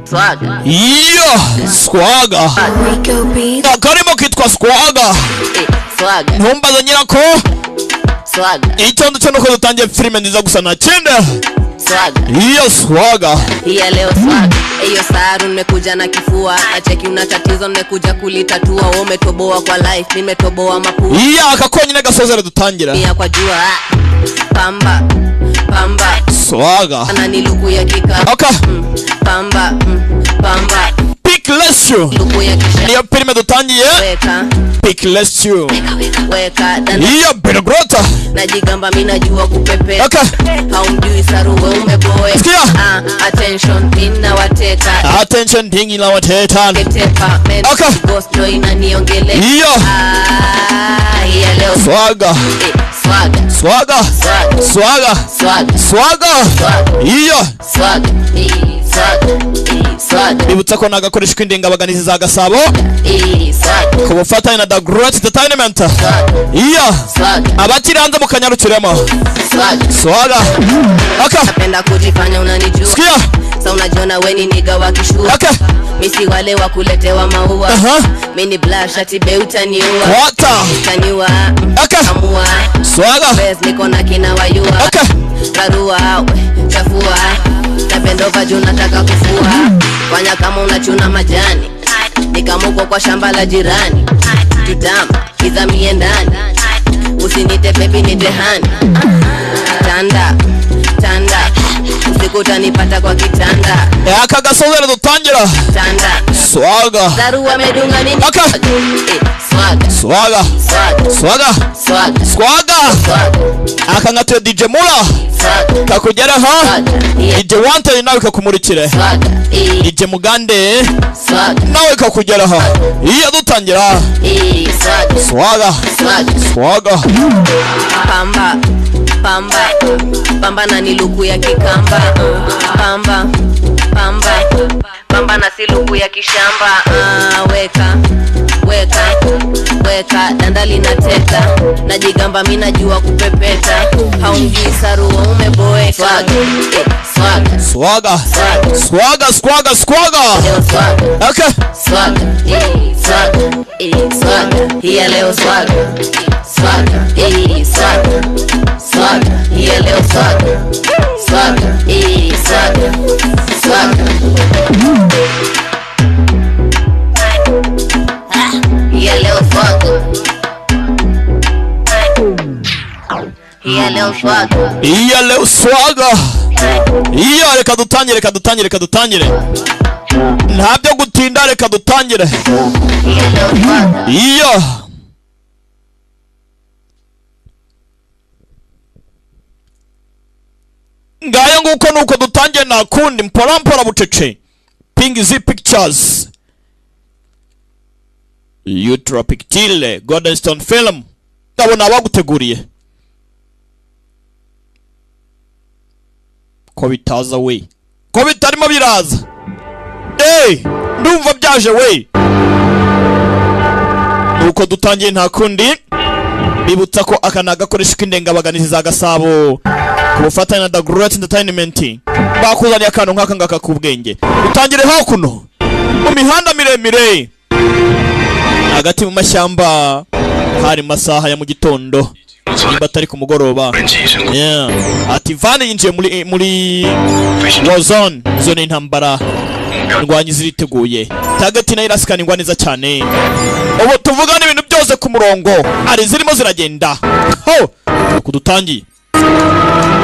Swaga. Iyo Swaga. Akarimo kitwa Swaga. Swaga. Ntumbaza nyirako. Swaga. Icyondo cyo nuko dutangiye filime nziza gusa na kinde. Swaga. Iyo Swaga. Iya leo Swaga. Eyo Saru nimekuja na kifua. Acheki una tatizo nimekuja kulitatua. Wewe umetoboa kwa life, nimetoboa mapua. Iya akakonyine gasozera dutangira. Iya kwa jua. Pamba. Pamba. Swaga. Ana ni luku ya kika. Okay. Pamba. Pamba. Pick less you. Luku ya kisha. Iyo filime dutangiye. Weka. Pick less you. Weka. Iyo Benegrota. Najigamba mimi najua kupepe. Okay. Haumjui Saru wewe umeboe. Sikia. Attention nina wateka. Attention dingi la wateta. Ketepa men. Okay. Ghost no inaniongele. Iyo. Iya leo Swaga. Swaga. Swaga. Swaga. Swaga. Swaga. Iyo. Swaga. Swaga. Bibutsa ko nagakoresha kw'indengabaganizi za Gasabo. Swaga. Ku bufatanye na The Great Entertainment. Iyo. Swaga. Abakiri hanze mukanyarukiremo. Swaga. Swaga. Okay. Napenda kujifanya unanijua. Sikia. Sa unajiona we ni nigga wa kishua. Okay. Misi wale wa kuletewa maua. Mini blush ati be utaniua. Wata. Utaniua. Okay. Amua. Swaga. Bez niko na kina wayua. Okay. Rarua, chafua. Napendova juu nataka kufua. Fanya kama unachuna majani. Nikamuko kwa shamba la jirani. Tutama, kizamie ndani. Usinite baby nite hani. Tanda, tanda. Usiku utanipata kwa kitanda. Aka gasozera dutangira. Tanda. Swaga. Saru amedunga nini? Okay. Swaga. Swaga. Swaga. Swaga. Swaga. Swaga. Aka ngatwe DJ Mula. Swaga. Kakugera ha. DJ Wanted nawe kakumurikire. Swaga. DJ Mugande. Swaga. Nawe kakugera ha. Iya dutangira. Swaga. Swaga. Swaga. Swaga. Pamba. Pamba. Pamba na ni luku ya kikamba. Pamba. Pamba. Pamba na si luku ya kishamba. Weka. Weka. Weka. Dandali na teta. Najigamba mimi najua kupepeta. Haumjui Saru umeboeka. Swaga. Swaga. Swaga. Swaga. Swaga. Leo swaga. Okay. Swaga. Swaga. Swaga. Hiya leo swaga. Swaga. Swaga. Swaga. Hiya leo swaga. Swaga. Swaga. Swaga. Hiya leo swaga. Hiya leo swaga. Iya leo Swaga. Iyo reka dutangire. Ntabyo gutinda reka dutangire. Hiya leo swaga. Iyo. Ngayo nguko nuko dutangiye nakundi mpora bucece. Ping Z Pictures. Utropic Chile, Golden Stone Film. Ndabona abaguteguriye. Ko bitaza we. Ko bitarimo biraza. Ndumva byaje we. Nuko dutangiye ntakundi. Bibutsa ko aka nagakoresha kw'indengabaganizi za Gasabo. Ku bufatanye na The Great Entertainment. Bakuzaniye akantu nk'aka ngaka kubwenge. Utangire hakuno. Mu mihanda miremire. Hagati mu mashyamba hari masaha ya mu gitondo. Nimba atari ku mugoroba. Ati Vane yinjiye muri Warzone, zone y'intambara. Indwanyi ziriteguye. Target nayo irasikana ingwa neza cyane. Ubu tuvugana ibintu byose ku murongo. Ari zirimo ziragenda. Ho! Kudutangiye.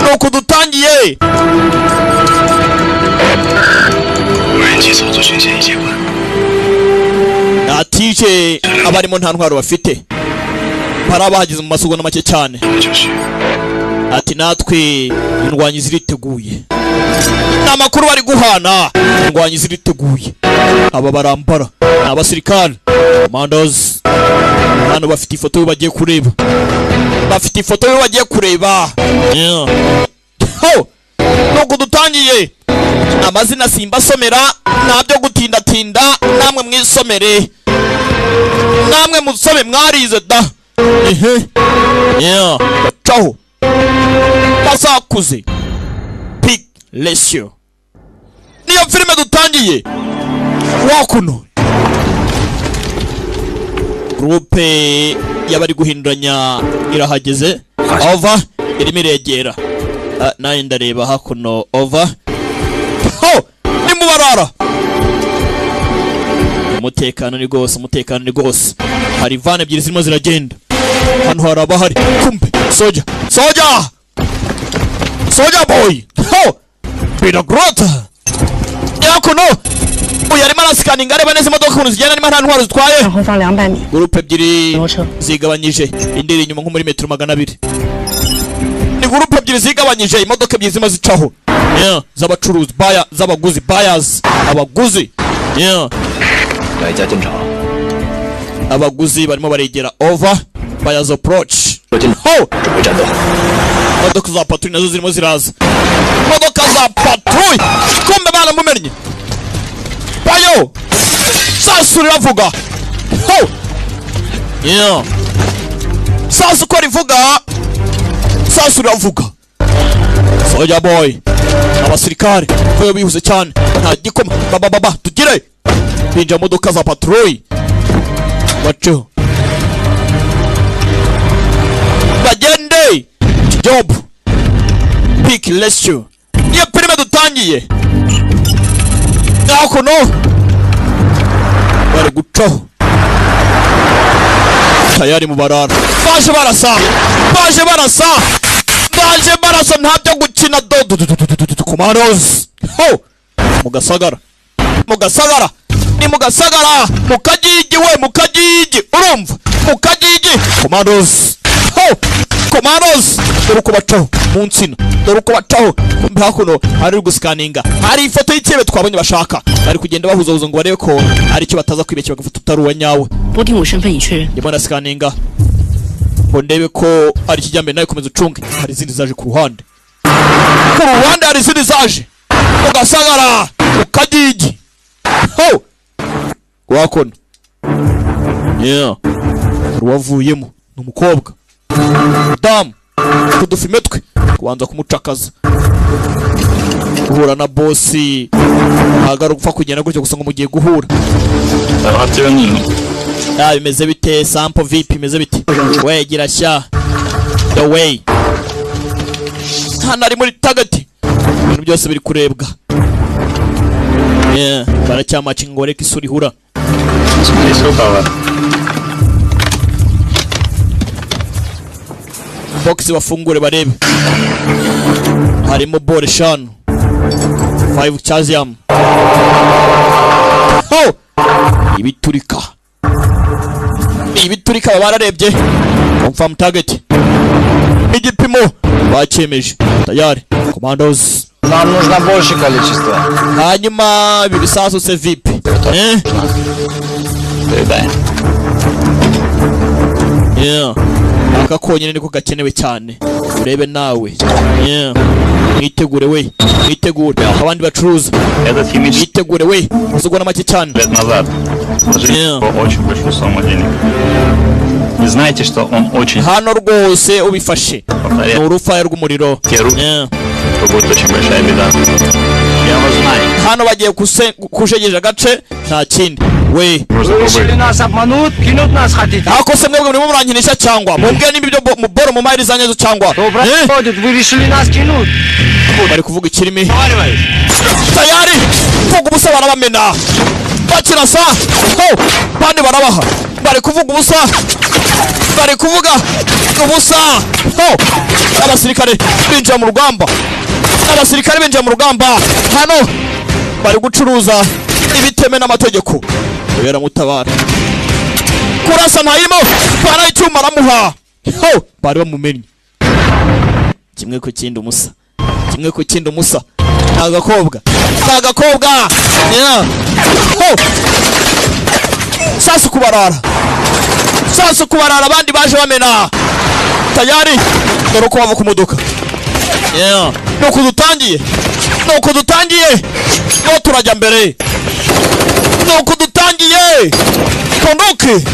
Nuko dutangiye. Atije abarimo nta ntwaro bafite. Parabagize mu masugona make cyane. Ati natwe indwanyi ziriteguye. Namakuru bari guhana. Indwanyi ziriteguye. Aba barambara abasirikare commandos. Hano bafite ifoto bagiye kureba. Bafite ifoto bagiye kureba. Ho! Nuko dutangiye. amazina simbasomera ntabyo gutindatinda namwe mwisomere namwe musome mwarize da yeah bacaho basakuze Peak Ratio niyo filime dutangiye wakuno groupe y'abari guhinduranya irahageze over irimo iregera nayo ndareba hakuno over ni mubarara umutekano ni gose hari van ebyiri zirimo ziragenda hano hari abahari kumbe soja boy bira grota yakuno uyu arimo arasikaninga areba neza imodoka ukuntu zigenda niba nta ntwaro zitwaye gurupe ebyiri zigabanyije indi iri inyuma nko muri metero 200 ni gurupe ebyiri zigabanyije imodoka ebyiri zirimo zicaho z'abacuruzi z'abaguzi buyers abaguzi abaguzi barimo baregera over buyers approach imodoka za patrouille nazo zirimo ziraza imodoka za patrouille kumbe baramumennye bayo sasu riravuga sasu ko rivuga sasu riravuga soja boy abasirikare bayo bihuse cyane nta gikoma baba tugire binja modoka za patrouille bacho bagende job Peak Ratio niyo filime dutangiye nakuno bari gucaho tayari mu barara baje barasa ntabyo gukina commandos mugasagara ni mugasagara mukagigi urumva mukagigi commandos dore uko bacaho mu nsina dore uko bacaho kumbe hakuno hari gusikaninga hari ifoto y'ikebe twabonye bashaka bari kugenda bahuzahuza ngo barebe ko ari cyo bataza kwibeshya bagafata utari uwa nyawe ndimo ndasikaninga ngo ndebe ko ari kijyambere nawe komeza ucunge hari izindi zaje ku ruhande hari izindi zaje ugasagara ukagigi wakona ruwavuyemo ni umukobwa damu kudufa imitwe kubanza kumucakaza guhura na bosi ntabwo ari ugupfa kugenda gutyo gusa ngo mugiye guhura bimeze bite sample vip bimeze bite we gira sha the way hano ari muri target ibintu byose biri kurebwa baracyamacinga ngo reka isura ihura box bafungure barebe harimo bore 5 chazium ibiturika bararebye confirm target igipimo bacyemeje tayari commandos нам нужно больше количество hanyuma bibisasu se vip aka konyine niko gakenewe cyane urebe nawe mwitegure we mwitegure abandi bacuruza mwitegure we uzugwana make cyane И знаете, что он очень... Hano rwose ubifashe ni urufaya rw'umuriro будет очень большая беда. Я вас знаю. Hano bagiye kushegeje agace nta kindi we Решили нас обмануть, кинуть нас хотите. Ako se mwebwe murimo murankinisha cyangwa mumbwiye niba ibyo muboro mu mayiri zanyezo cyangwa Происходит, вы решили нас кинуть. bari kuvuga ikirimi tayari kuvuga ubusa barabamena bakirasa bandi barabaha bari kuvuga ubusa bari kuvuga ubusa abasirikare binjira mu rugamba hano bari gucuruza ibiteme n'amategeko yera mutabara kurasa ntayimo para icyuma aramuha bari bamumenye kimwe ku kindi umusa nagakobwa sasu kubarara abandi baje bamena tayari dore uko bava ku modoka Yeah. Nuko dutangiye. No turajya mbere. Nuko dutangiye. Kondoke.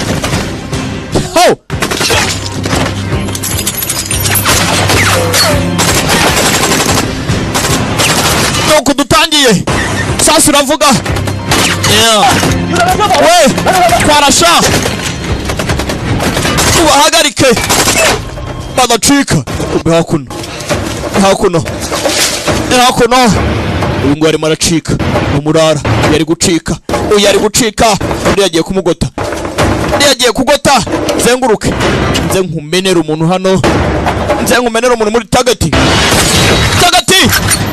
Ho. Nuko dutangiye. Sasa uravuga. Yeah. We, kwarasha. Ubahagarike. Badacika. Hakuno. Uyu ngo arimo aracika. Umurara yari gucika. Uyu yari gucika. Undi yagiye kumugota. Yagiye kugota. Zenguruke. Nze nkumenera umuntu hano. Nze nkumenera umuntu muri tagati.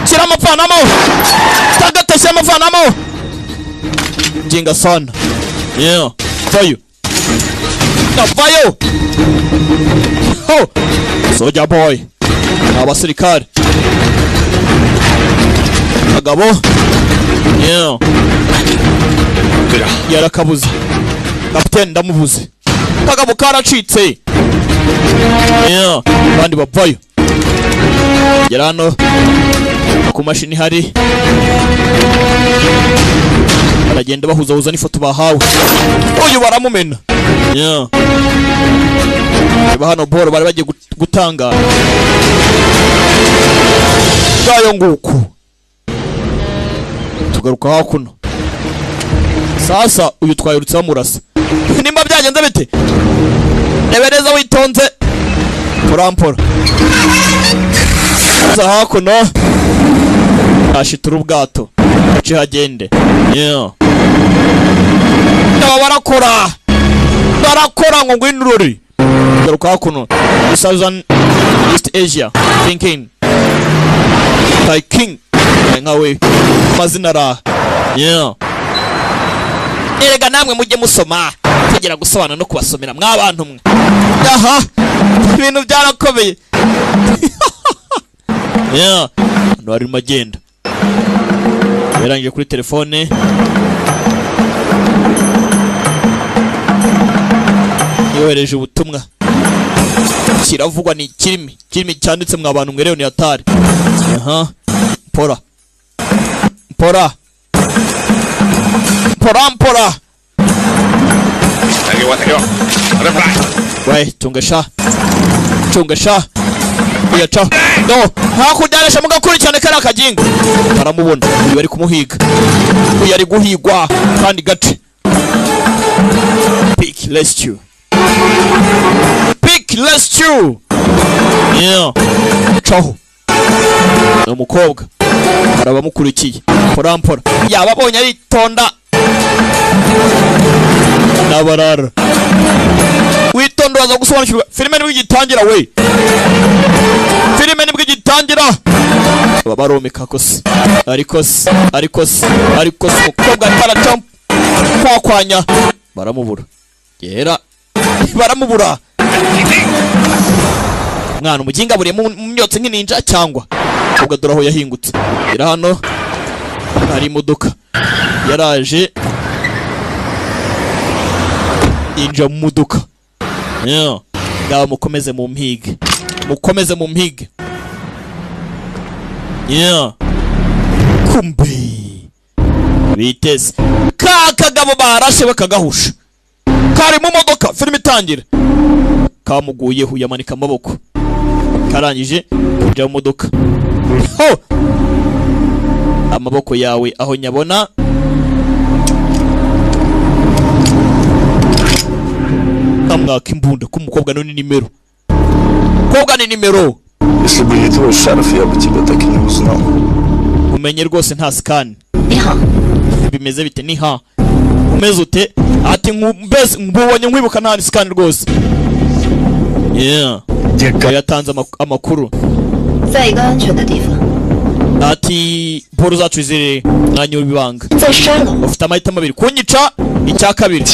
Shyira amafanamo. Tagati shyira amafanamo. Jinga sana. Yeah. Vayo. Vayo. Ho. Soja boy. Abasirikare. Agabo. Yeah. Yarakabuze. Kapiteni ndamubuze. Kagabo karacitse. Yeah. Bandi bavayo. Gera hano. Ku mashini hari. Baragenda bahuza n'ifoto bahawe. Uyu baramumena. Yeah. Hano boro bari bagiye gutanga. Gayo nguku. Tugaruka hakuno. Sasa uyu twayurutse bamurasa. Nimba byagenze bite? Nebereza witonze. Purampora. Sasa hakuno. Ashitura ubwato. Aci hagende. Yeah. Barakora ngo ngwinururi. Garuka hakuno. Southern East Asia. Thinking. Tai King. Nkawe. Mazina ra. Yeah. Erega namwe mujye musoma. Tegera gusobanura no kubasomera mwabantu mwe. Aha. Ibintu byarakomeye. Yeah. Ndo ari magenda. Yarangiye kuri telefone. Yohereje ubutumwa. Kiravugwa ni kirimi cyanditse mwabantu mwe rero ni atari. Aha. Mpora. Wai, tungesha. Uyacha. No, hakudaresha mugakuri cyane kara kajingo. Baramubona. Uyu ari kumuhiga. Uyu ari guhigwa kandi gace. Pick let's chew. Yeah. Chaho. Umukobwa. Arabamukurikiye. Mpora. Yababonye ari tonda. Nabarara. Witonda waza gusobanukirwa. Filime nibwo igitangira we. Babaromeka kose. Ariko umukobwa atara jump. Kwakwanya. Baramubura. Yera. Baramubura. Mwana umuginga buriye mu myotse nk'ininja cyangwa ubwo doraho yahingutse. Ira hano hari imodoka yaraje inja mu modoka. Yeah. Ngaho mukomeze mu mpige. Yeah. Kumbe biteze kakagabo barashe bakagahusha kari mu modoka. Filime itangira kamuguyeho yamanika amaboko karangije kujya mu modoka. Ho amaboko yawe aho nyabona. Kamwaka imbunda k'umukobwa none nimero. Если бы не твой шарф, я бы тебя так и не узнал. Umenye rwose nta scan. Bimeze bite ni ha. Umeze ute? Ati mbonye nkwibuka nta scan rwose. Yeah. Yatanze amakuru. Ati poro zacu ziri mwanya w'ibibanga. Ufite amahitamo abiri kunyica icya kabiri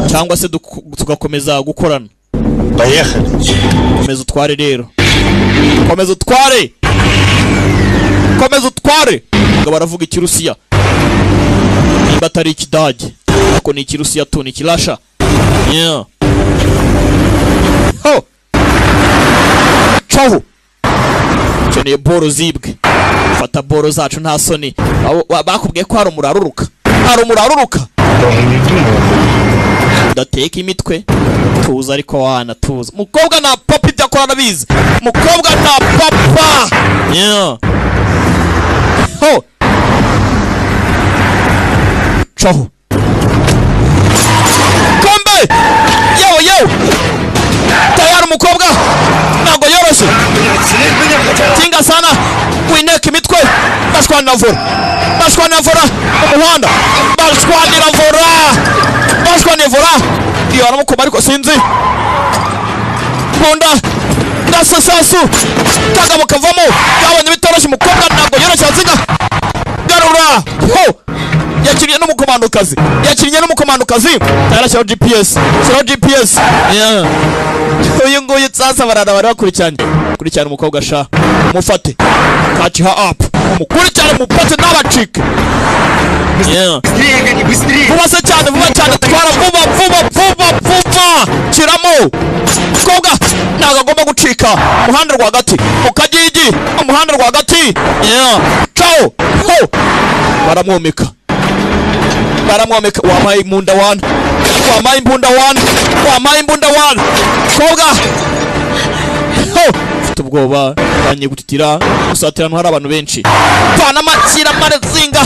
cyangwa se tugakomeza gukorana. Komeza utware rero. Ngo baravuga ikirusiya. Nimba atari ikidage. Ako ni ikirusiya tu ni kilasha. Yeah. Ho. Chaho. dukeneye boro zibwe. Fata boro zacu nta soni. Bakubwiye ko hari umuraruruka. Hari umuraruruka. Dateka imitwe. Tuza ariko wana tuza. Mukobwa na papa ibyo akora nabizi. Mukobwa na papa. Yeah. Ho. Chaho. Kombe. Yo. Tayari mukobwa. Nago yoroshe. Tinga sana. Wineka imitwe. Bashwana vora. Umuhanda. Bashwana vora. Iyo aramukoba ariko sinzi. Bunda. Ndasasasu. Kagabo kavamo. Kabanye bitoroshye mukobwa nago yoroshe azinga. Garura. Ho. Yakiriye n'umukomandokazi. Tarashyiraho GPS. Yeah. Uyu nguyu sasa barara bari bakurikirana umukobwa sha. Mufate. Catch her up. Mukurikirane mupate n'abacike. Yeah. Vuba cyane twara vuba. Kiramo. Mukobwa ntago agomba gucika. Umuhanda rwagati. Mukagigi. Umuhanda rwagati. Yeah. Ciao. Ho. Baramwomeka. Wamaye imbunda wana. Koga. Ho. Ufite ubwoba. Banye gutitira. Gusatirana hari abantu benshi. Pana amakira marezinga.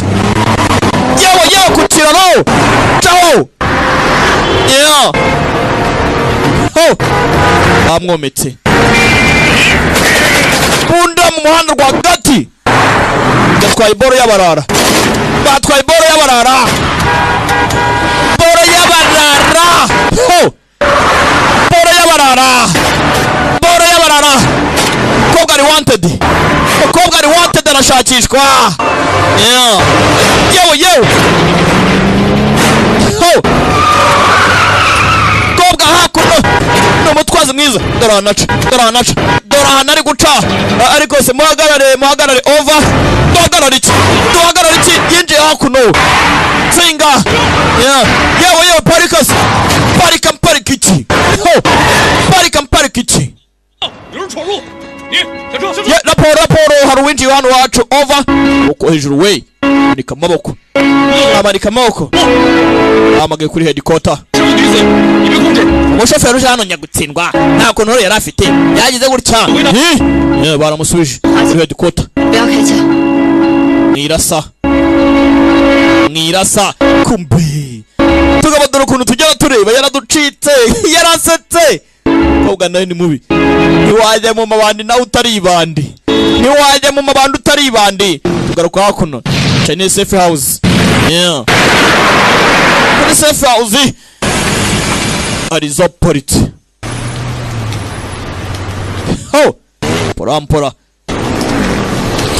Yewe kutirano. Ciao. Yeah. Ho. Bamwometse. Bunda mu muhanda rwagati. Batwaye boro y'abarara. Ho. Boro y'abarara. Mukobwa ari wanted arashakishwa. Yeah. Yewe. Ho. Mukobwa hakuno. N'umutwazi mwiza. Dorana ari guca. Ariko se muhagarare over. Duhagarare iki yinjiye hakuno. Singa. Yeah. Yewe parika iki. Ho. Parika iki. Raporo hari uwinjiye hano wacu over. Uko hejuru we. Amarika amaboko. Amagaye kuri headquarter. Umushoferi uje hano nyagutsindwa. Nta kuntu yari afite. Yagize gutya. Baramusubije kuri headquarter. Mwirasa. Kumbe. Tugabadura ukuntu tugera tureba yaraducitse. Yarasetse. Kobwa nawe ni mubi. Niwajya mu mabandi nawe utari ibandi. Tugaruka hakuno. Chinese safe house. Yeah. Kuri safe house. Arizo politi. Ho. Pora.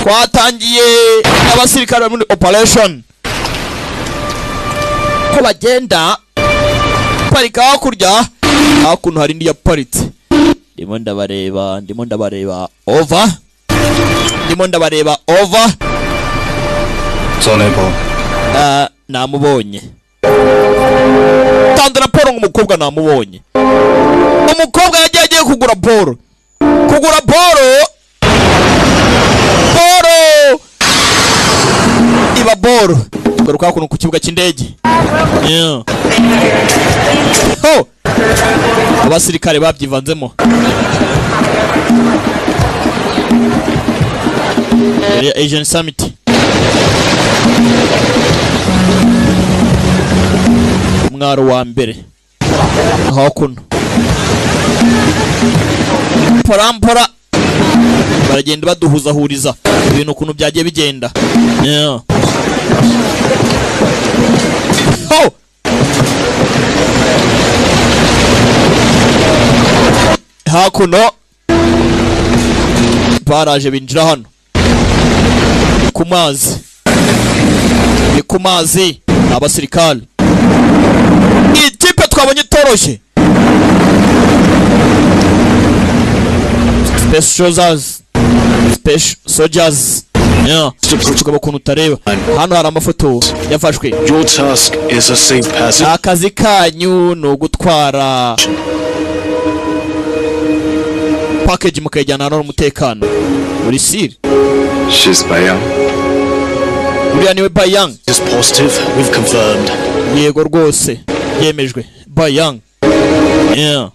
Twatangiye abasirikare muri operation. Ko bagenda parika hakurya. Hakuno hari ndi ya politi. Ndimo ndabareba over. Zonebo. Namubonye. Tanze raporo ng'umukobwa namubonye. Umukobwa yagiye kugura boro. Iba boro. Garuka kuno ku kibuga cy'indege. Yeah. Ho. Abasirikare babyivanzemo. Asian Summit. Umwaro wa mbere. Aho kuno. Pora. Baragenda baduhuzahuriza ibintu ukuntu byagiye bigenda. Yeah. Ho. Hakuno baraje binjira hano ku mazi abasirikare. Ikipe twabonye toroshye. Special soldiers. Yeah. Tukaba kuntu utareba. Hano hari amafoto yafashwe. Your task is a safe passage. Akazi kanyu no gutwara package mukayijyana hano n'umutekano. Uri siri? She's Bayang. Uriya niwe Bayang. Is positive. We've confirmed. Yego rwose. Yemejwe. Bayang. Yeah.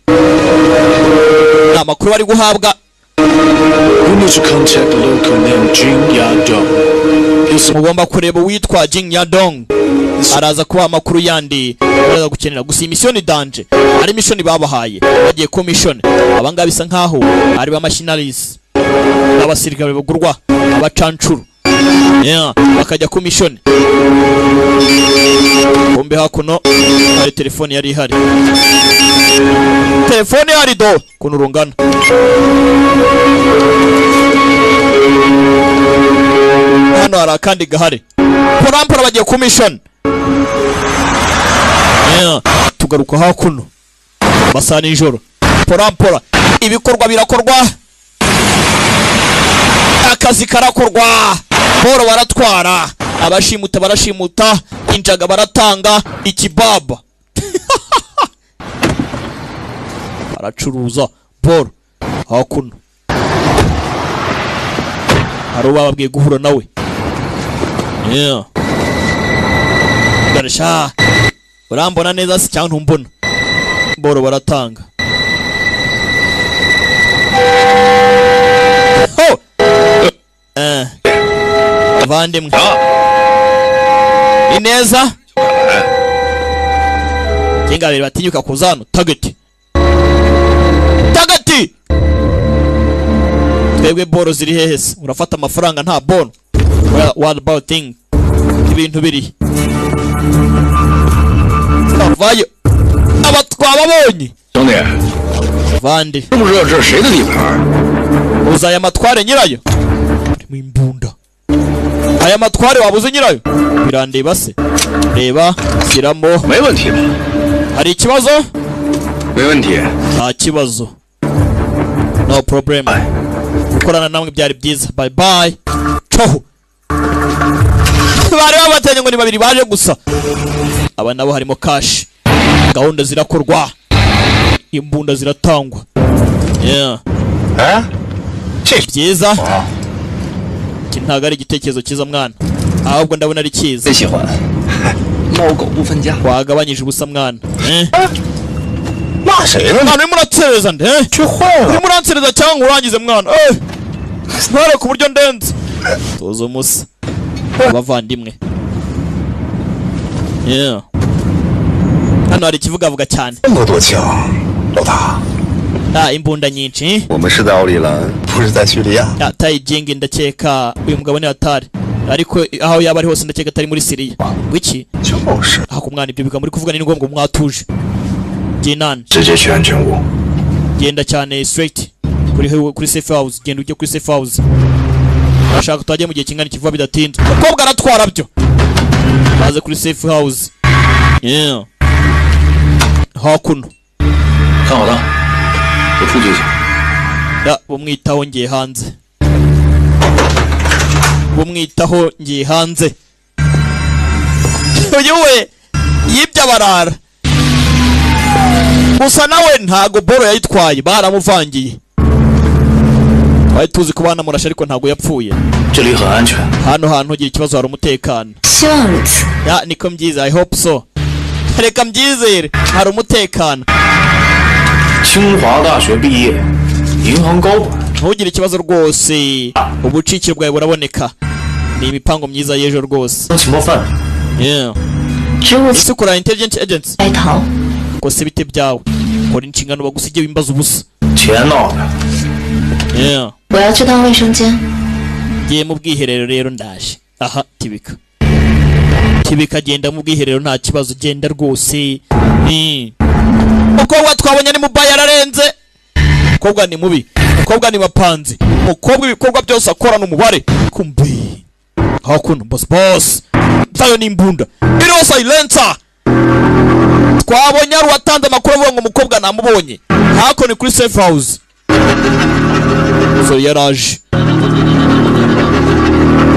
Amakuru ari guhabwa. You need to contact the local named Jing Yadong. Mugomba kureba witwa Jing Yadong. Araza kuba amakuru yandi araza gukenera gusa mission danje. Ari mission babahaye. Bagiye ku mission. Abanga bisa nkaho ari ba machineries. Abasirikare bagurwa abacancuru. Yeah, bakajya ku mission. Bombe hakuno hari telefone yari ihari. Telefone yari do kuno rungana. Hano hari akandi gahari. Porampora bagiye ku mission. Yeah, tugaruka hakuno. Basa nijoro. Porampora ibikorwa birakorwa. Akazi karakorwa. Boro baratwara. Abashimuta barashimuta. Injaga baratanga. Ikibaba. Baracuruza. Boro hakuno. Haro bababwiye guhura nawe. Yeah. Garisha. Urambona neza si cyangwa ntumbona. Boro baratanga. Oh. Vandemwe. Ineza. Kingabiri batinyuka kuzano target. Target. Twebwe boro ziri hehese. Urafata amafaranga nta bono. What about thing? Ibintu biri. Vayo. Abatwababonye. 兄弟， Vande. 知不知道这是谁的地盘？ Uzaya matware nyirayo. Mu imbunda. Aya matware wabuze nyirayo. Birandeba se. Reba, siramo. 没问题吧？ Hari ikibazo? 没问题。 Nta kibazo. No problem. Gukorana namwe byari byiza. Bye bye. Ciao. Bari babatanye ngo ni babiri baje gusa. Aba nabo harimo cash. Gahunda zirakorwa. Imbunda ziratangwa. Yeah. Eh? Byiza. Ntago ari igitekerezo cyiza mwana. Ahubwo ndabona ari cyiza. 最喜欢。猫狗不分家。 Wagabanyije ubusa mwana. 骂谁呢？ Mwana muratsereza nde? 去坏了。 Muratsereza cyangwa urangize mwana. Ntare ku buryo ndenze. Tozo musa. Abavandimwe. Yeah. Hano hari kivuga cyane. 这么多枪，老大。 Imbunda nyinshi. 我们是在奥里兰，不是在叙利亚。 Tayijingi ndakeka uyu mugabo ni atari. Ariko aho yaba ari hose ndakeka atari muri Syria. Wiki? 就是。 Ako mwana ibyo biga muri kuvuga ni ngombwa mwatuje. Jinan. 直接去安全屋。 Genda cyane straight. Kuri safe house. Genda ujye kuri safe house. Ashaka tujye mu gihe kingana kivuga bidatinda. Umukobwa aratwara byo. Baze kuri safe house. Yeah. Hakuno. 看好他，我出去去。 Bumwitaho ngiye hanze. Bumwitaho ngiye hanze. Uyu we yibye abarara. Gusa nawe ntago boro yayitwaye baramuvangiye. Wari tuzi ko bana murasha ariko ntago yapfuye. 这里很安全。 Hano hantu ugira ikibazo hari umutekano. Ya niko mbyiza. I hope so. Reka mbyizere hari umutekano. 清华大学毕业，银行高管。 Ntugire ikibazo rwose. Ubucikiro bwawe buraboneka. Ni imipango myiza y'ejo rwose. 当情报犯。 Yeah. 职务 Ese ukora intelligence agents. 白逃， Kose bite byawe. Kora inshingano bagusigiye wimbaza ubusa. 钱闹的。 Yeah. 我要去趟卫生间。 Ngiye mu bwiherero rero ndaje. Aha tibika. Tibika genda mu bwiherero nta kibazo genda rwose. Mukobwa twabonye ni mubaya ararenze. Mukobwa ni mubi. Mukobwa ni bapanzi. Mukobwa ibikorwa byose akorana umubare. Kumbi. Hakuno boss. Tayo ni imbunda. Biro silencer. Twabonye ari watanze amakuru avuga ngo umukobwa namubonye. Hako ni kuri safe house. So yaraje.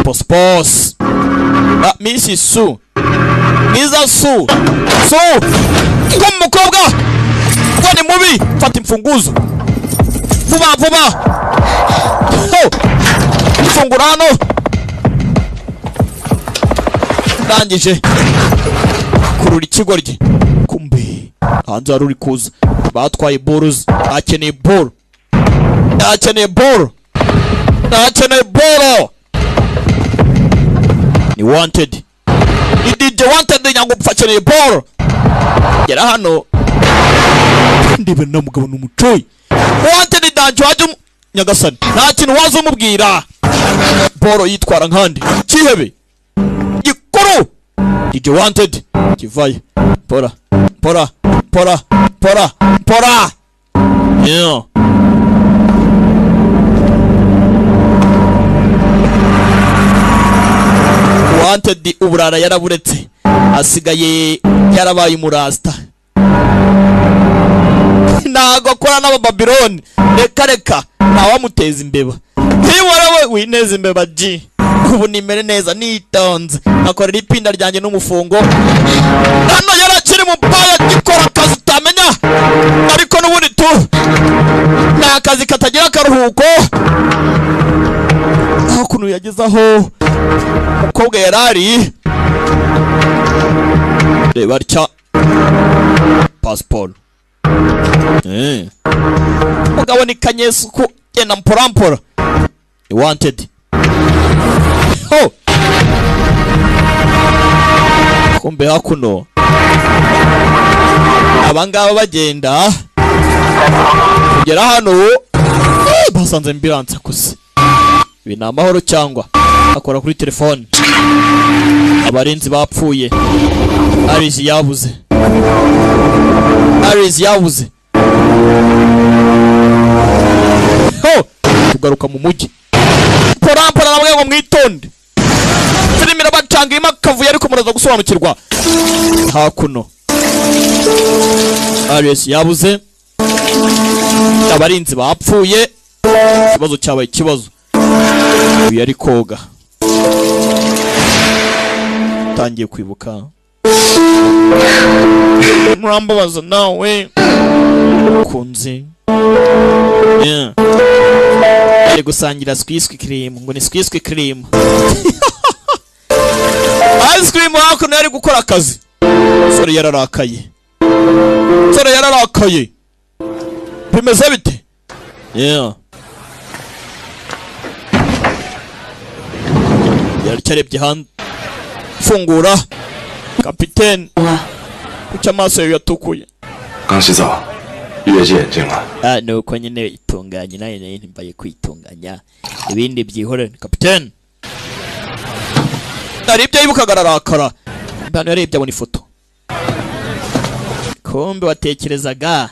Boss. Mrs. Su. Mrs. Su. Su. Mukobwa. Kwa ni mubi. Fata imfunguzo. vuba fungura hano ndangije kurura ikigoryi kumbe hanze hari uri kuza batwaye boruzi akeneye boro ni wanted ni DJ wanted nyango mpfakeneye boro gera hano ndibe na mugabo n'umucoyi wanted danjo waje nyagasani nta kintu waza umubwira boro yitwara nkandi kihebe gikuru DJ wanted kivaye pora yeah wanted uburara yaraburetse asigaye yarabaye umurasta ntago akora n'abababiloni reka ntawamuteza imbeba ntiwarawe wineza imbeba G ubu nimere neza nitonze akorera ipinda ryanjye n'umufungo hano yarakiri mu paya gikora akazi utamenya ariko n'ubundi tu nta kazi katagira akaruhuko aho kuntu yagezaho umukobwa yarari reba rya passport mugabo ni kanyesuku genda mpora wanted kumbe hakuno abangaba bagenda kugera hano basanze ambulance kuse ibi ni amahoro cyangwa akora kuri telefone abarinzi bapfuye Aris yabuze tugaruka mu mujyi pora namwe ngo mwitonde filimi rabacanga imakavuye ariko muraza gusobanukirwa hakuno Aris yabuze abarinzi bapfuye ikibazo cyabaye ikibazo uyu yari koga tangiye kwibuka murambabaza nawe kunze ari gusangira squisque cream ngo ni squisque cream ice cream hakuno yari gukora akazi sore yararakaye bimeze bite yaricyarebye hanze fungura kapiteni kuki amaso yawe yatukuye nuko nyine itunganye nayo ntimbaye kwitunganya ibindi byihorere kapiteni narebye yibukaga ararakara mbana yarebye abona ifoto kumbe watekerezaga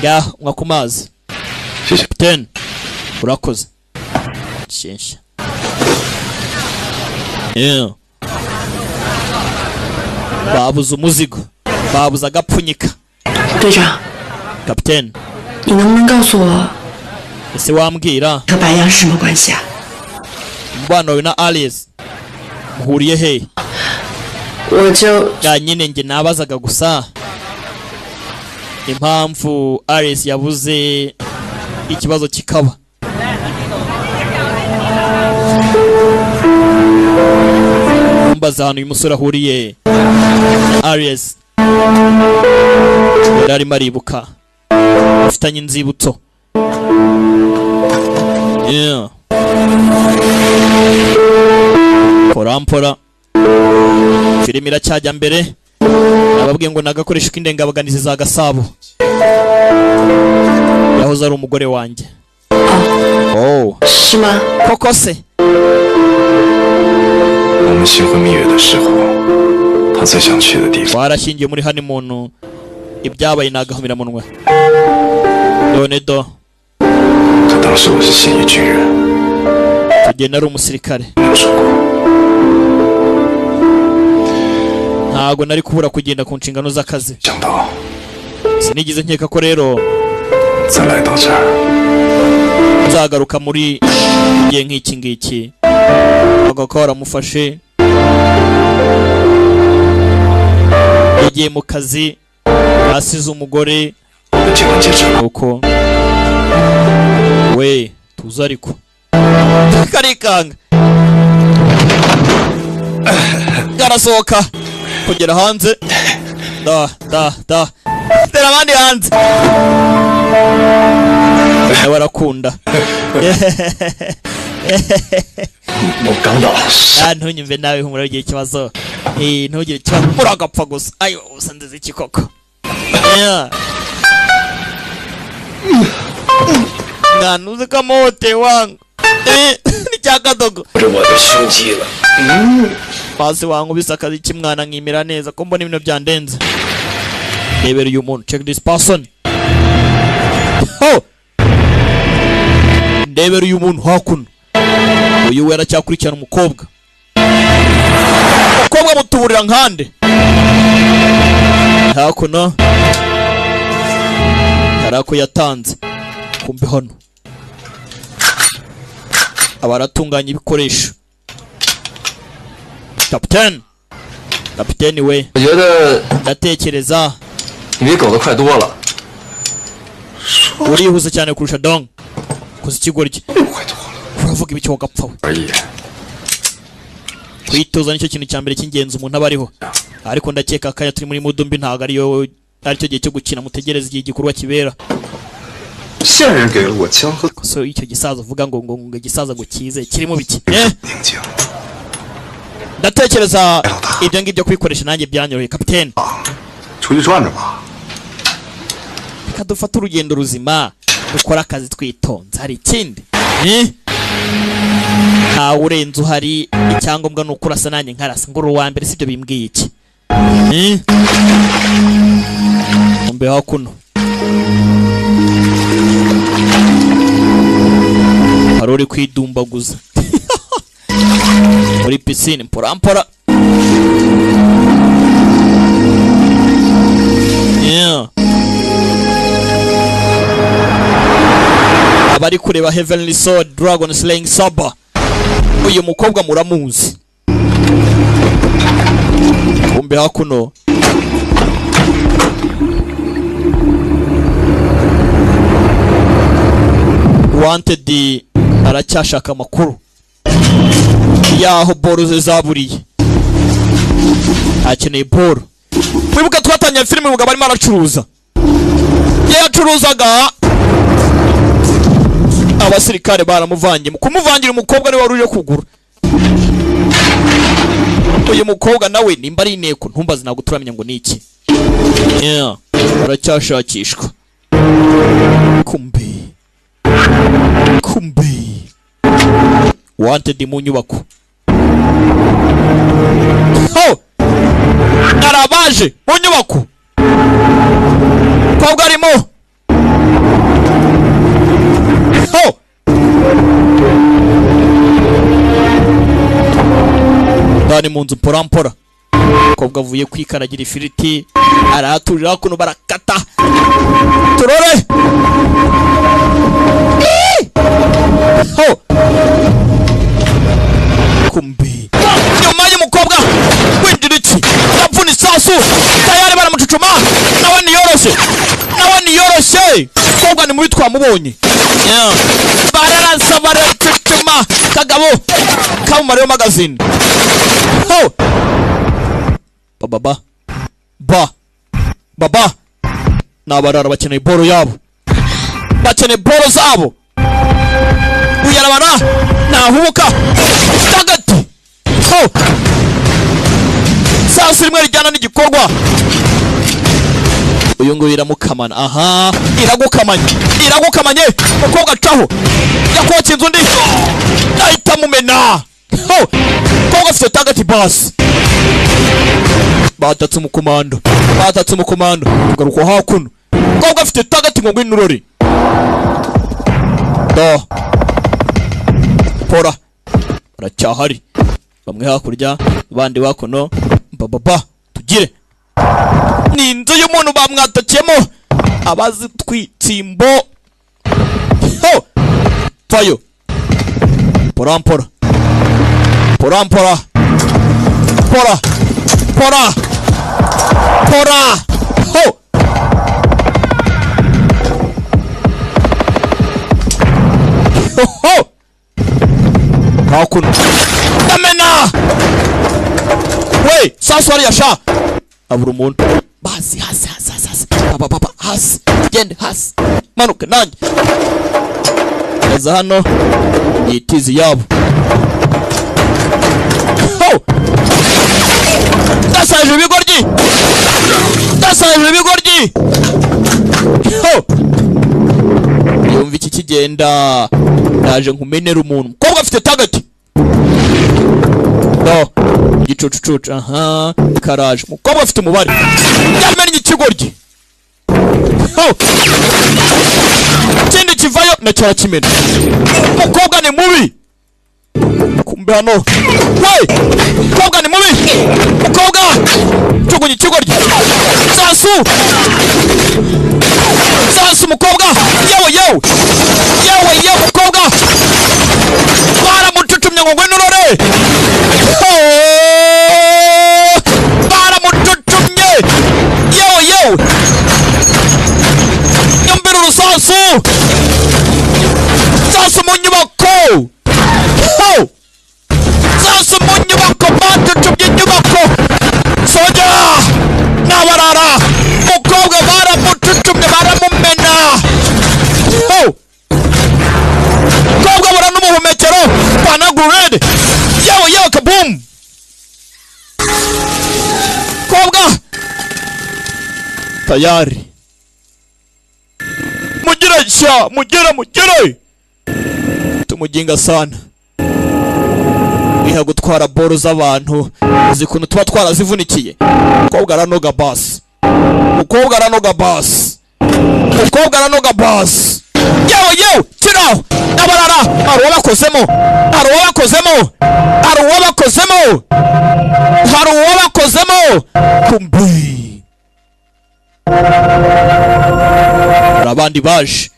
ngaho nywa ku mazi kapiteni urakoze shensha babuze umuzigo babuze agapfunyika kapiteni ese wambwira umubano wawe na Alice muhuriye he nyine njye nabazaga gusa impamvu Alice yabuze ikibazo kikaba mbaza hano uyu musore ahuriye Aries yari maribuka afitanye inzibutso pora filimi iracyajya mbere ababwiye ngo nagakoresha k'indengabaganizi za Gasabo yahoze ari umugore wanjye shima koko se 我们新婚蜜月的时候，他最想去的地方。 warashingiye muri honeymoon ibyabaye nagahumira munwe none do 可当时我是现役军人， tugiye nari umusirikare 没有说过。 ntago nari kubura kugenda ku nshingano z'akazi 想到 sinigize nkeka ko rero 再来到这儿， nzagaruka muri igihe nk'iki ngiki agakora waramufashe yagiye mu kazi asize umugore 我的结婚戒指了。 uko we tuza ariko karikanga garasohoka kugera hanze da tera abandi hanze barakunda 我刚到。 ntunyumve nawe humura ugiye ikibazo ntugire ikibazo uragapfa gusa ayo usanze iki koko mwana uzi ko amote wangu ni cya kadogo 这我的胸肌了。 pasi wangu bisa akazi kimwana nkimira neza ko mbona ibintu byandenze rebera uyu muntu check this person ndebera uyu muntu hakuno uyu wera cyakurikirana umukobwa mutuburira nkande hakuno harako yatanze kumbe hano abaratunganya ibikoresho kapiteni we 我觉得 ndatekereza 你比狗子快多了。 urihuse cyane kurusha dong kuzi ikigoryi 快多了 uravuga ibiki wagapfa we 而已。 kwitoza nicyo kintu cya mbere cy'ingenzi umuntu aba ariho ariko ndakeka akanya turi muri mudumbi ntago aricyo gihe cyo gukina mutegereza igihe igikorwa kibera 线人给了我枪和 so icyo gisaza uvuga ngo igisaza ngo kize kirimo biki 宁静。 ndatekereza ibyo ngibyo kwikoresha nanjye byanyoroheye kapiteni 出去转转吧。 reka dufate urugendo ruzima dukora akazi twitonze hari ikindi ntawe urenze uhari icyangombwa ni uko urasa nanjye nkarasa ngo uri uwa mbere sibyo bimbwiye iki mbe hakuno hari uri kwidumbaguza muri pisine mpora abari kureba Heavenly Sword Dragon Slaying Saber uyu mukobwa muramuzi kumbe hakuno Wanted aracyashaka amakuru yaho boro ze zaburiye akeneye boro mwibuka twatanye filime mugabo arimo aracuruza yacuruzaga abasirikare baramuvanye kumuvangira umukobwa ni wari uje kugura uyu mukobwa nawe nimba ari inteko ntumbaze ntabwo turamenya ngo ni iki aracyashakishwa kumbe Wanted mu nyubako arabaje mu nyubako kobwa arimo ndani mu nzu mpora kobwa avuye kwikaragira ifiriti araturira hakuno barakata turore kumbe nyuma y'umukobwa winjira iki yapfuna isasu tayari baramucucuma nawe niyoroshye kobwa ni mubi twamubonye bararasa baracucuma kagabo kamumariyo magazine baba nabarara bakeneye boro yabo bakeneye boro zabo uyarabana nahubuka tagati sasa rimwe rijyana n'igikorwa uyu nguyu iramukamana aha iragukamanye umukobwa acaho yakoca inzu undi ahita mumena umukobwa afite tagati basi batatse umukomando tugaruka hakuno umukobwa afite tagati ngo ngwino urore pora aracyahari bamwe hakurya abandi bakuno tugire ni inzu y'umuntu bamwatakiyemo abazi twitsimbo vayo pora Ho! Hakuno. Damena! We, sasa yasha. Abura umuntu. Basi hasi. Papa hasi. Gende hasi. Manuka nanjye. Aza hano. Yitizi yabo. Ho! Dasaje ibigoryi. Ho! Yumva iki kigenda. Naje nkumenera umuntu. Mukobwa afite target. No. Gicucucucu. Aha. Karaje. Mukobwa afite umubare. Yamenye ikigoryi. Ho! Kindi kivayo na cyara kimena. Mukobwa ni mubi. Kumbe hano. Hey! Mukobwa ni mubi. Mukobwa. Chugunyi ikigoryi. Sasu mukobwa. Yewe mukobwa. Baramututumye ngo ngwino urore. Baramututumye. Yewe. Nyambira urusasu. Sasu mu nyubako. Sasu mu nyubako. Batutumye inyubako. Soja. Nabarara. Mukobwa baramututumye baramumena. Mukobwa bura n'umuhumekero. Panagurede. Yewe kaboom. Tayari. Mugire. Tumuginga sana. Iha gutwara boro z'abantu. Uzi kuntu tuba twarazivunikiye. Mukobwa aranoga basi. Yewe, kiraho. Nabarara. Hari uwabakozemo. Kumbi. Abandi baje.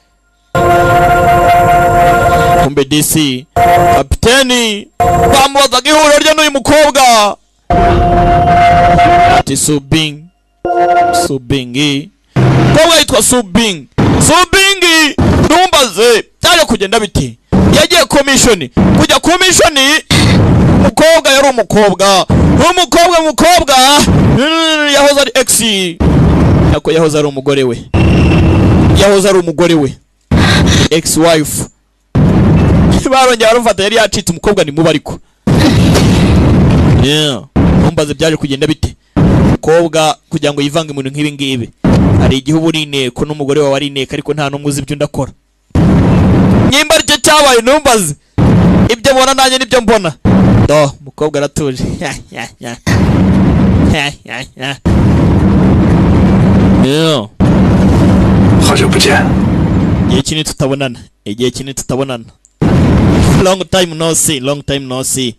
Kumbe DC. Kapiteni. Bamubazaga ihuriro rye n'uyu mukobwa. Ati Subing. Mukobwa yitwa Subing. Numbaze. Cyari kugenda biti. Yagiye commission. Kujya commission. Mukobwa yari umukobwa. Umukobwa. Yahoze ari ex. Nako yahoze ari umugore we. Ex wife. Barongera barumfata yari yacitse umukobwa ni mubi ariko. Numbaze byaje kugenda bite. Mukobwa kugira ngo yivange mu nk'ibi ngibi. Hari igihe uba uri inteko n'umugore wawe ari inteko ariko nta n'umwe uzi ibyo ndakora. Nyimba aricyo cyabaye numbaze. Ibyo mbona nanjye nibyo mbona. Mukobwa aratuje. Hajya bujya. Igihe kinini tutabonana. Long time no see.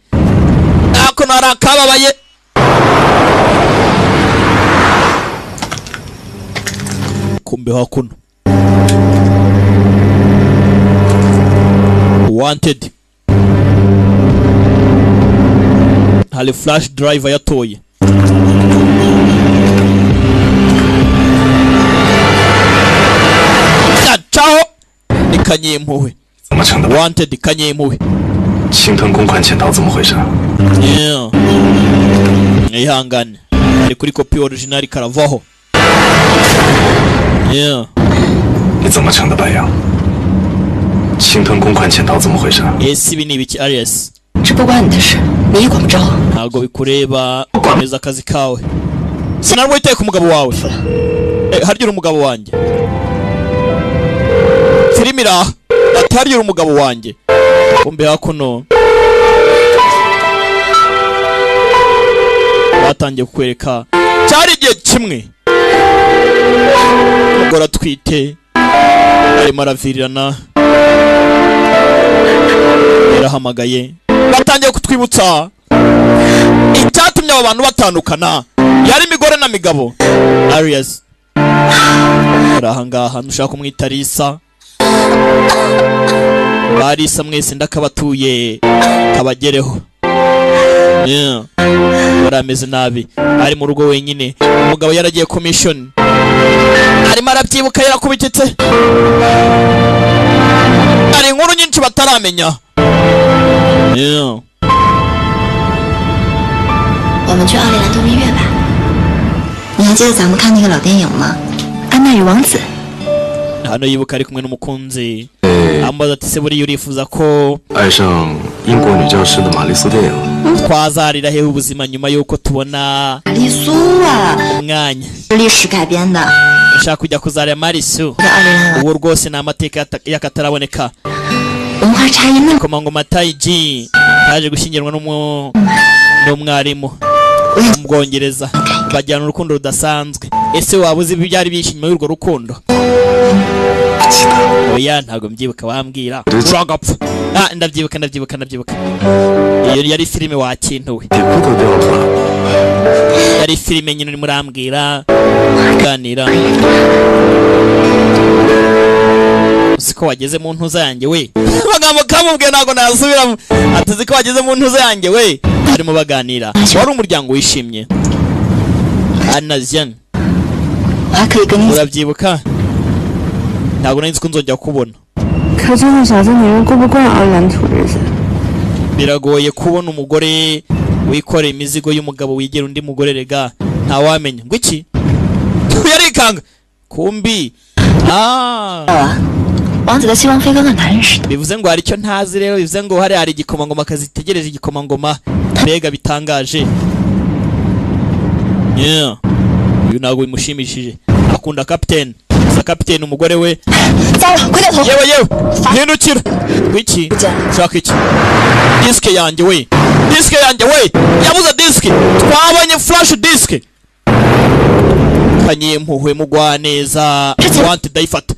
Ako narakababaye. Kumbe hakuno. Wanted. Hali flash driver yatoye. Ciao. Ni Kanyempuhwe. Wanted Kanyempuhwe. 青藤公款潜逃怎么回事？ Ihangane. Ari kuri copy original karavaho. 你怎么成的白羊？青藤公款潜逃怎么回事？ Ibi ni ibiki Arias? 这不关你的事，你也管不着。 Ntabwo bikureba komeza akazi kawe. Sinarwo iteka umugabo wawe. Harya umugabo wanjye. Filimira atarya umugabo wanjye. Kumbe hakuno. Batangiye kukwereka cyari igihe kimwe. Umugore atwite arimo aravirirana. Yarahamagaye. Batangiye kutwibutsa icyatumye abo bantu batandukana. Yari imigore na migabo. Arias. Arahangaha nushaka kumwita Lisa. Barisa mwese ndakabatuye kabagereho. Barameze nabi. Ari mu rugo wenyine. Umugabo yaragiye commission. Arimo mama arabyibuka yarakubititse. Hari inkuru nyinshi bataramenya. 我们去奥利兰度蜜月吧。你还记得咱们看那个老电影吗？安娜与王子。 hano yibuka ari kumwe n'umukunzi ambaza ati se buriya urifuza ko 爱上英国女教师的玛丽苏电影。 twazarira hehe ubuzima nyuma yuko tubona 玛丽苏啊， umwanya 是历史改编的。 ushaka kujya kuzarira Marisu 在奥利兰 uwo rwose ni amateka y'akataraboneka 文化差异那么 komangoma Taiji yaje gushyingirwa n'umwarimu mu Bwongereza bajyana urukundo rudasanzwe. Ese waba uzi ibyari byishimo y'urwo rukundo? Oya ntabwo mbyibuka wambwira uragapfa. Ndabyibuka. Iyo yari filime wakintuwe. Yari filime nyine uri murambwira ganira. Siko wageze mu ntuza yanjye we. Magambo kamubwiye ntago nasubiramo. Atuzi ko wageze mu ntuza yanjye we. Harimo baganira. Wari umuryango wishimye. Anazian. 我还可以跟你 urabyibuka? Ntabwo nari nzi ko nzongera kubona. 可这个小子女人过不惯奥利兰土日子。 Biragoye kubona umugore wikoreye imizigo y'umugabo wigera undi mugore rega ntawamenya ngo iki. Yarikanga kumbi. 王子的希望飞哥跟他认识的。 Bivuze ngo hari icyo ntazi rero, bivuze ngo hari igikomangoma kazitegereje igikomangoma mbega bitangaje. Uyu ntabwo bimushimishije. Akunda captain. Sa captain umugore we. 糟了，快点头！ yewe hindukira. Wiki shaka iki? Disk yanjye we. Yabuze disk. Twabonye flash disk. Kanyempuhwe mugwa neza. Want dayifata.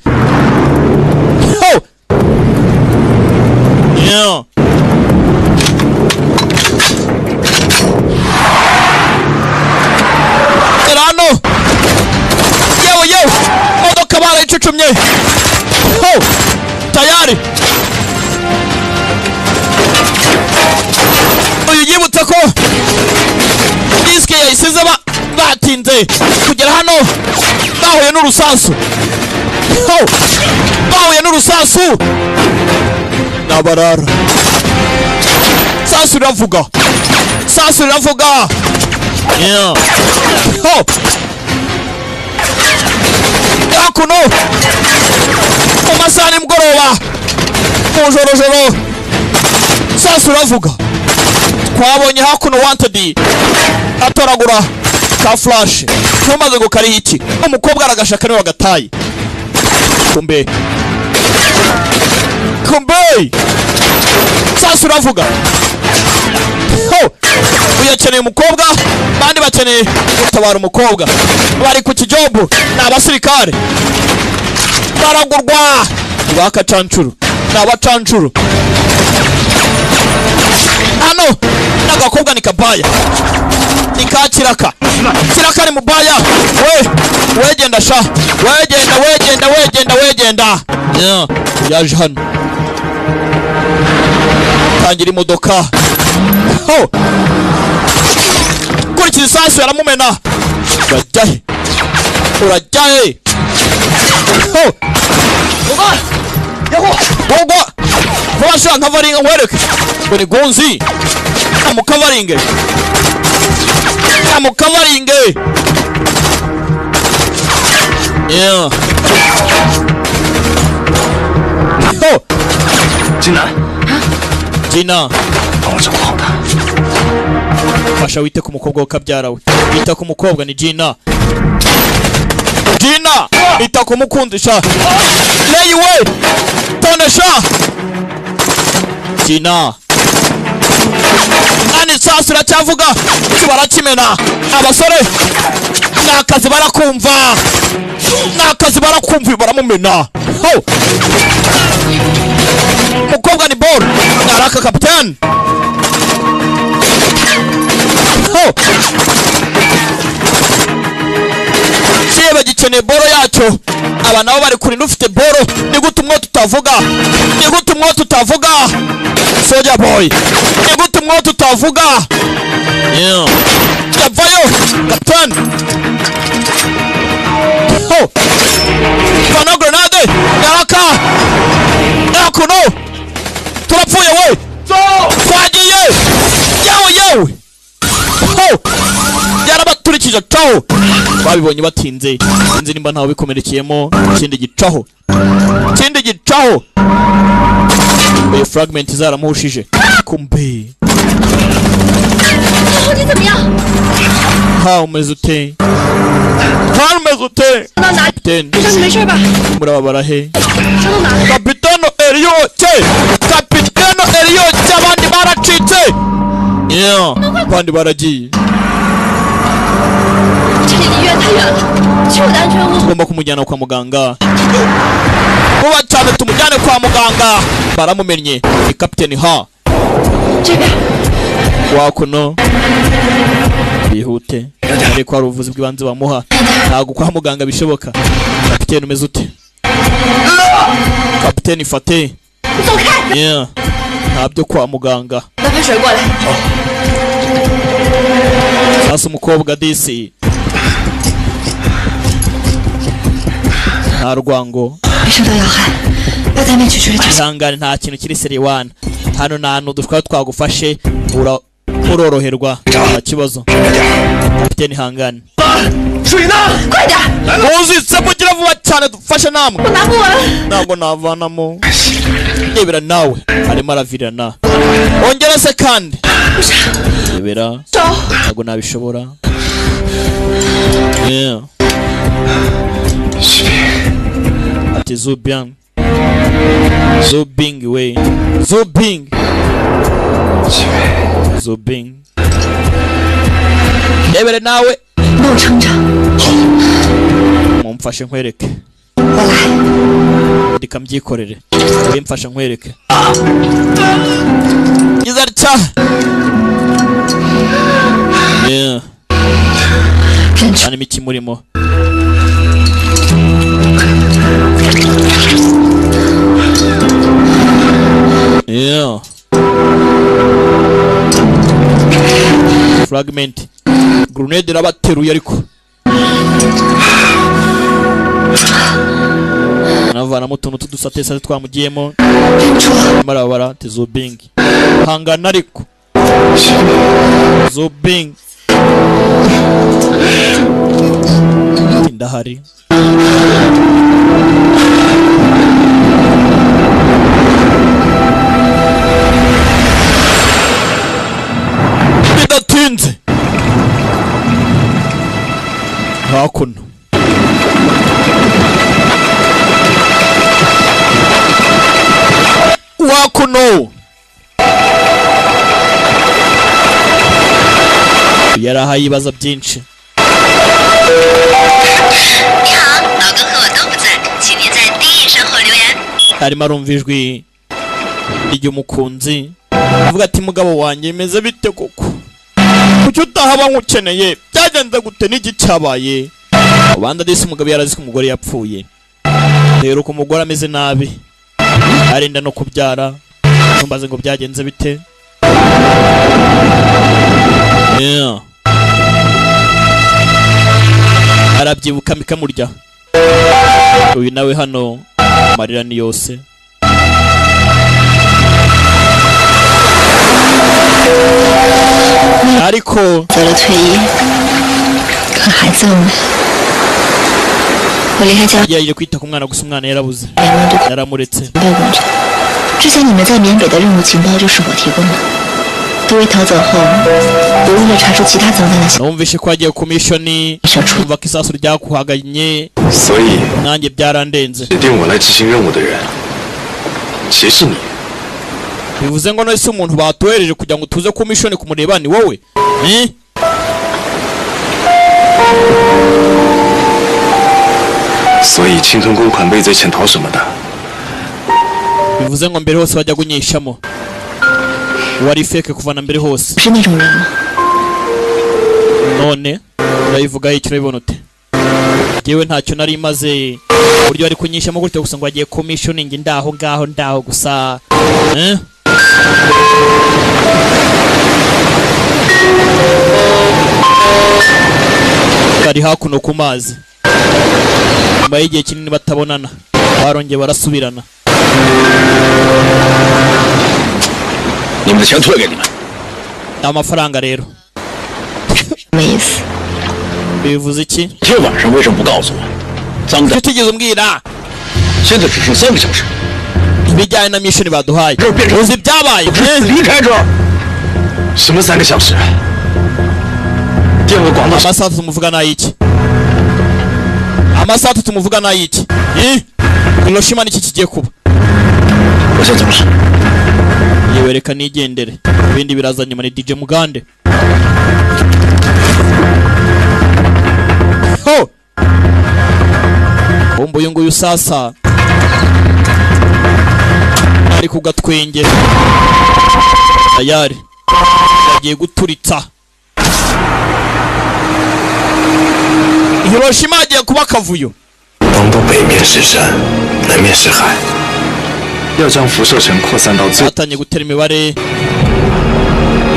Oh. Yeah. Erano. Yewe. Modoka barayicucumye. Oh. Tayari. Uyu yibutse ko disk yayisize batinze kugera hano bahuye n'urusasu. Oh. Bahuye n'urusasu. Nabarara. Sasu riravuga. Yeah. Oh. Yakuno. Umasani mgoroba. Mujorojoro. Sasu riravuga. Twabonye hakuno wanted. Atoragura ka flash. Tumaze gukari iki. Umukobwa aragashaka ni wagatayi. Kumbe. Sasu riravuga. Oh. Uyakeneye umukobwa bandi bakeneye gutabara umukobwa. Bari ku kijobu n'abasirikare. Baragurwa. Bakacancuru. N'abacancuru. Ano n'agakobwa ni kabaya. Nikakiraka. Kiraka ni mubaya. Wegenda sha. Wegenda. Yeah. Yaje hano. Tangira imodoka. Oh. Kuri kisasu yaramumena. Urajyahe. Oh. Gogo. Washa nkavaringa wereke. Bone gonzi. Amukavaringe. Yeah. Oh. 金南， Gina. 帮我照顾好他。 Fasha wite ku mukobwa wakabyara we. Ita ku mukobwa ni Gina. Ita ku mukundisha. Lay away. Tonesha. Gina. Ani sasu racyavuga. Barakimena. Abasore. Nakazi barakumva baramumena. Ho. Mukobwa ni ball. Naraka captain. Oh. Siye gikeneye boro yacyo. Aba nabo bari kuri ufite boro. Ni gute umwo tutavuga. Soldier boy. Ni gute umwo tutavuga. Yeah. Yavayo captain. Oh. wakuno turapfuye we twagiye yewe yarabaturikije caho babibonye batinze sinzi nimba ntawe bikomerekeyemo ikindi gicaho iyo fragment zaramuhushije kumbe umeze ute kapiteni murababara he kapitano Elioche abandi baracitse abandi baragiye tugomba kumujyana kwa muganga vuba cyane tumujyane kwa muganga baramumennye ni kapiteni wakuno bihute ariko hari ubuvuzi bw'ibanze bamuha ntabwo kwa muganga bishoboka kapiteni umeze ute kapiteni fate ntabyo kwa muganga sasa umukobwa disi nta rwango ihangane nta kintu kiri seriwana hano nta hantu dushobora twagufashe uroroherwa nta kibazo kapiteni ihangane muzitse mugira vuba cyane dufashe namwe ntabwo navanamo yebera nawe arimo aravirana ongera se kandi yebera ntabwo nabishobora ati Zubing we Zubing yebere nawe mumfashe nkwereke ndikamyikorere mfashe nkwereke izarcha cyane miki murimo fragment grenade rabateruye ariko navana mutuntu tudusatesa twamugiyemo marabara Zubing hangana ariko Zubing indahari bidatinze hakuno wakuno yarahaye ibibazo byinshi arimo arumva ijwi ry'umukunzi avuga ati mugabo wanjye imeze bite koko kuki utahaba nkukeneye byagenze gute n'iki cyabaye abandi disi umugabo yarazi ko umugore yapfuye rero ko umugore ameze nabi arenda no kubyara numbaze ngo byagenze bite arabyibuka mikamurya uyu nawe hano amarira ni yose ariko yaje kwita ku mwana gusa umwana yarabuze yaramuretse 之前你们在缅北的任务情报就是我提供的。多维逃走后，我为了查出其他脏乱的小， numvishe ko agiye ku mission umva ko isasu ryakuhaganye 所以 nanjye byarandenze 指定我来执行任务的人，其实你。 bivuze ngo nose umuntu batohereje kugira ngo tuze ku mission kumureba ni wowe所以青藤公款、畏罪潜逃什么的， bivuze ngo mbere hose bajya gunyishamo wari fake kuva na mbere hose 是那种人吗？ none urayivuga icyo urabibona ute yewe ntacyo nari maze buryo ari kunyishamo gutyo gusa ngo agiye commissioning ndaho ngaho gusa bari hakuno ku mazi nyuma y'igihe kinini batabonana barongeye barasubirana 你们的钱退给你们。 amafaranga rero 什么意思？ bivuze iki 今天晚上为什么不告诉我？脏的， tutigeze umbwira 现在只剩3个小时， ibijyanye na mission baduhaye 这变成 uzi ibyabaye 离开这儿。 什么3个小时？电话广告 amasaha atatu tumuvuga n'ayiki amasaha atatu tumuvuga n'ayiki Hiroshima niki kigiye kuba 我先走了。 yewe reka nigendere ibindi biraza nyuma ni DJ Mugande ho bombo uyu nguyu sasa ari ku gatwenge tayari yagiye guturitsa Hiroshima agiye kuba akavuyo 东部北面是山，南面是海，要将辐射尘扩散到最 batangiye gutera imibare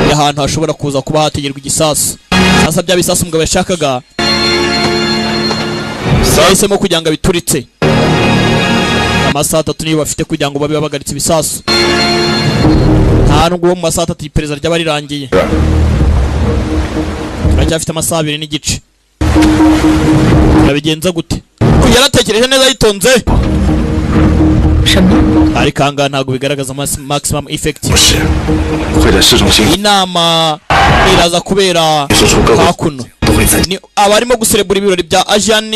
y'ahantu hashobora kuza kuba hategerwa igisasu sasa bya bisasu umugabo yashakaga yahisemo kugira ngo abituritse amasaha 3 niyo bafite kugira ngo babe babagaritse ibisasu nta nubwo mu masaha 3 iperereza ryaba rirangiye turacyafite amasaha 2 n'igice urabigenza gute yaratekereje neza yitonze 什么？ ariko ahangaha ntabwo bigaragaza maximum effect 不是会在市中心 inama iraza kubera 说出各个 hakuno 都会在 ni abarimo guserebura ibirori bya Asian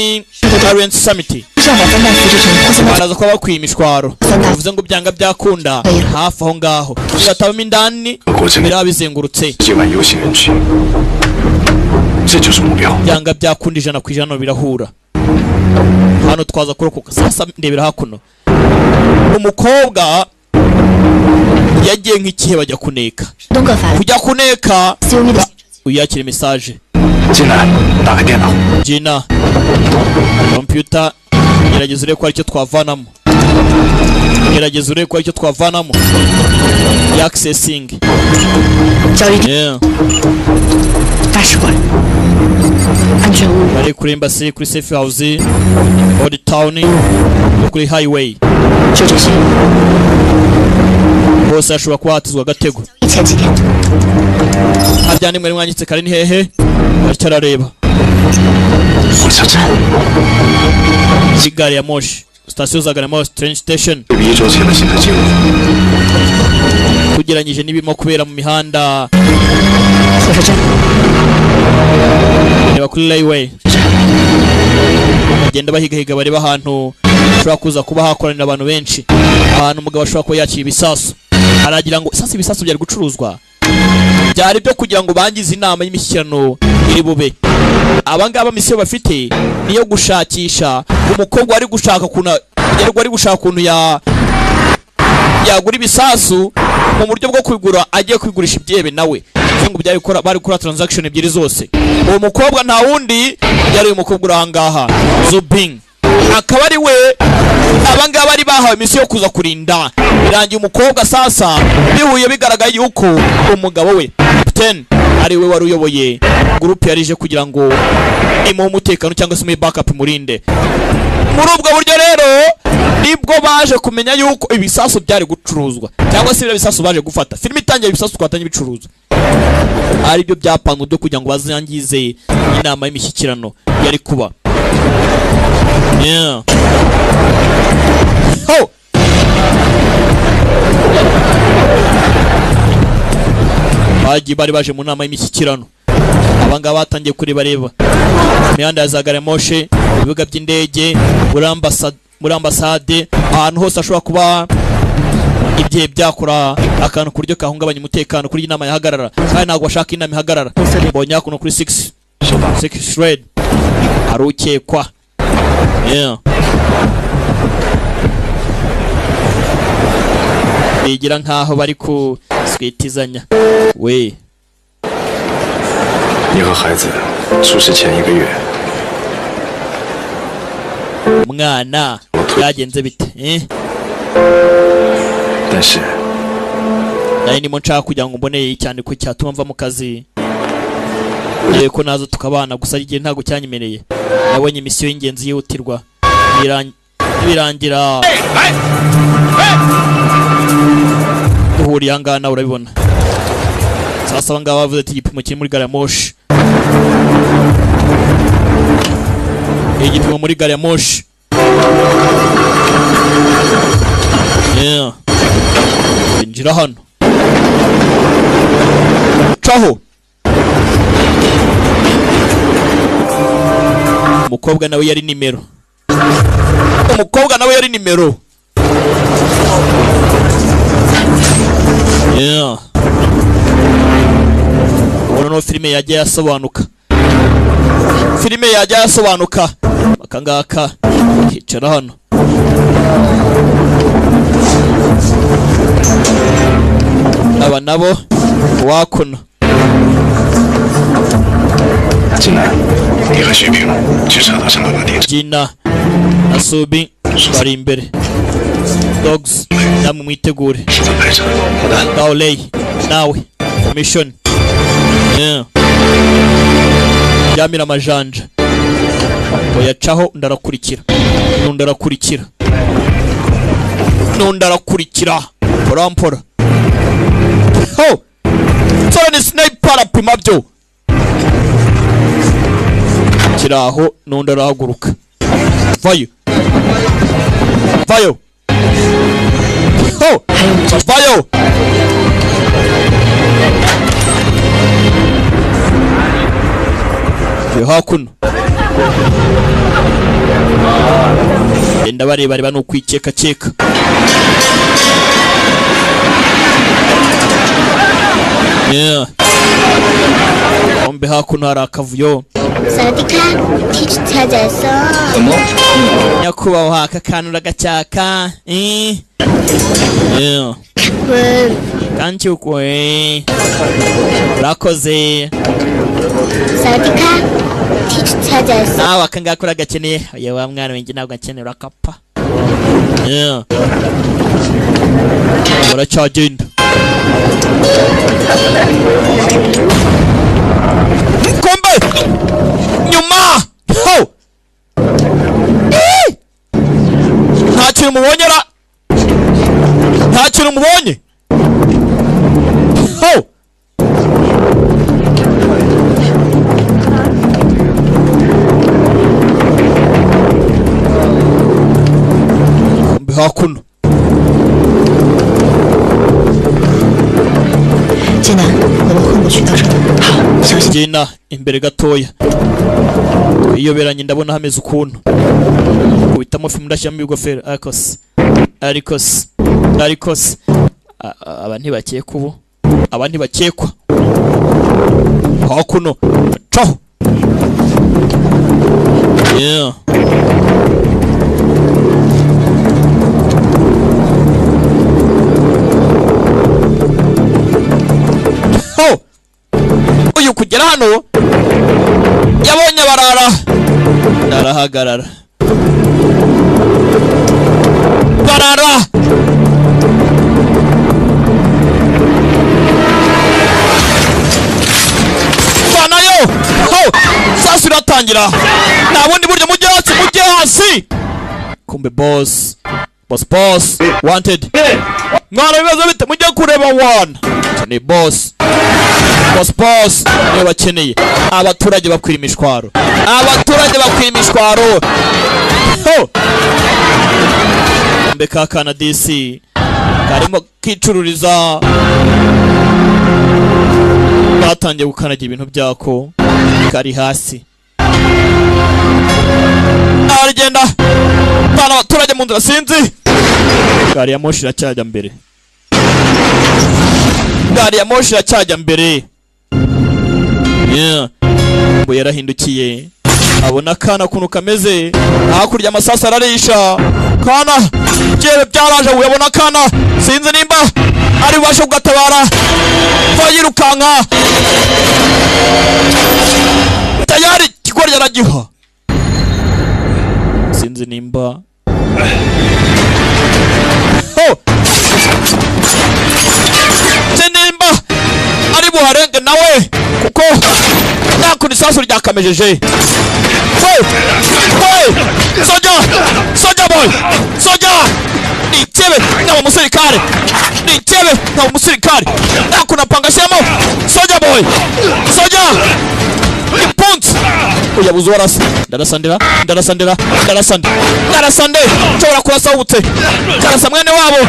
Current Summit 就像把三大复制成扩散到 baraza kuba bakwiye imishwaro bivuze ngo byanga byakunda hafi aho ngaho bigatabamo indani 国之内 biraba bizengurutse 世界万优先人群，这就是目标。 byanga byakunda 100% birahura hano twaza kurokoka sasa ndebera hakuno umukobwa yagiye nk'ikihe bajya kuneka 东个法 kujya kuneka COE 的 uyakire message 进来，打开电脑。 Gina computer gerageza urebe ko aricyo twavanamo gerageza urebe ko aricyo twavanamo accessing 交易地 yeah 大使馆，安全屋 bari kuri embassy kuri safe house old town no kuri highway 就这些。 bose ashobora kuba hatizwa agatego 前几天 abyandi mwari mwanyitse kare ni hehe aricyo arareba 火车站 muri gari ya moshi sitasiyo za gari ya moshi train station 对比1周前的行车记录， tugeranyije n'ibirimo kubera mu mihanda 火车站， reba kuri railway bagenda bahigahiga bareba ahantu hashobora kuza kuba hakoranira abantu benshi ahantu umugabo ashobora kuba yakira ibisasu aragira ngo sasa ibisasu byari gucuruzwa byari byo kugira ngo bangize inama y'imishyikirano iri bube abangaba misiyo bafite niyo gushakisha umukobwa wari gushaka ukuntu yagura ibisasu mu buryo bwo kwigura agiye kwigurisha ibyebe nawe ngo byari gukora bari gukora transaction ebyiri zose uwo mukobwa nta wundi yari umukobwa urahangaha Zubing akaba ari we abangaba bari bahawe misiyo yo kuza kurinda birangiye umukobwa sasa bihuye bigaragaye yuko umugabo we Captain ari we wari uyoboye groupe yarije kugira ngo imuhe umutekano cyangwa se umuhe backup murinde muri ubwo buryo rero nibwo baje kumenya yuko ibisasu byari gucuruzwa cyangwa se ibisasu baje gufata filime itangiye ibisasu twatanye bicuruzwa ari byo byapanzwe byo kugira ngo bazangize inama y'imishyikirano yari kuba yeah ho bari baje mu nama y'imishyikirano abangaba batangiye kureba imihanda ya za gari ya moshi ibibuga by'indege muri ambasade ahantu hose ashobora kuba igihe byakora akantu ku buryo kahungabanya umutekano kuri inama yahagarara kandi ntabwo bashaka inama ihagarara mbonye hakuno kuri 6 shred hari ukekwa yeah bigira nkaho bari ku switizanya we 你和孩子出事前1个月， umwana byagenze bite 但是 nari ndimo nshaka kugira ngo mboneye cyane ko cyatuma mva mu kazi yewe ko nazo tukabana gusa igihe ntago cyanyemereye nabonye misiyo y'ingenzi yihutirwa birangira wuriye ahangaha nawe urabibona. Sasa abangaba bavuze ati igipimo kiri muri gari ya moshi. Igipimo muri gari ya moshi. Yeah. Injira hano. Caho. Umukobwa nawe yari nimero. Yeah. Uno filime yajya yasobanuka. Akangaka hicara hano. Aba nabo wakuno. Jina, 你和徐平去茶道上把店。 Jina na Subi bari imbere. Dogs namwe mwitegure. 是在排场。好的。 Daolei nawe mission. Yeah. Yamira amajanja. Oyacaho ndarakurikira. Nundarakurikira. Porampora. Ho! Sora ni sniper apima byo. Kiraho nundarahaguruka. Vayo. Ho! Vayo. Hakuno. Enda bareba no kwikeka. Yeah. Ombe hakuno hari akavuyo. Sawadika, teach tajaso. Nyakubaho haka kantu ragacyaka. Yeah. Kanchi ukwe. Rakoze. Sawadika, teach tajaso. Nawe akangakura gakeneye. Oya wa mwana wengi ntabwo akenera akapa. Yeah. Baracyagenda. Kombe! Nyuma! Ho! Nta kintu mubonyera! Nta kintu mubonye! Ho! Kombe hakuno. Jina, 我们混过去到这儿。好，小心。 Jina imbere gatoya. Iyoberanye ndabona hameze ukuntu. Kuitamo filmu ndashyamo igofero arikos. Aba ntibakekwa ubu. Aba ntibakekwa. Hakuno. Caho. Yeah. Ho! Uyu kugera hano yabonye barara. Narahagarara. Barara. Banayo. Ho! Sasa iratangira. Nta bundi buryo mujye hasi. Kumbe boss. Wanted. Mwana bibazo bite mujye kureba one. Ni boss. Niyo bakeneye. Abaturage bakwira imishwaro. Ho! Mbeka kana DC. Karimo kicururiza. Batangiye gukanagira ibintu byako. Kari hasi. Aragenda. Bana abaturage mu nzira sinzi. Gari ya moshi iracyajya mbere. Yeah. Ngo yarahindukiye. Abona kana kuntu kameze. Hakurya amasasa ararisha. Kana. Jewe byaraje uyabona kana. Sinzi nimba ari basho kugatabara. Fayirukanka. Tayari kigori yaragiha. Sinzi nimba. Ho! Sinimba ari buharenge nawe kuko nakunisa isasu ryakamejeje. Hey! Soja boy! Soja! Nichebe na umusirikare. Nichebe na umusirikare. Nakunapanga shemo. Soja boy! Soja! Impunzi! Uyabuze warasa. Ndarasande. Chora kurasa ubutse. Karasa mwene wabo.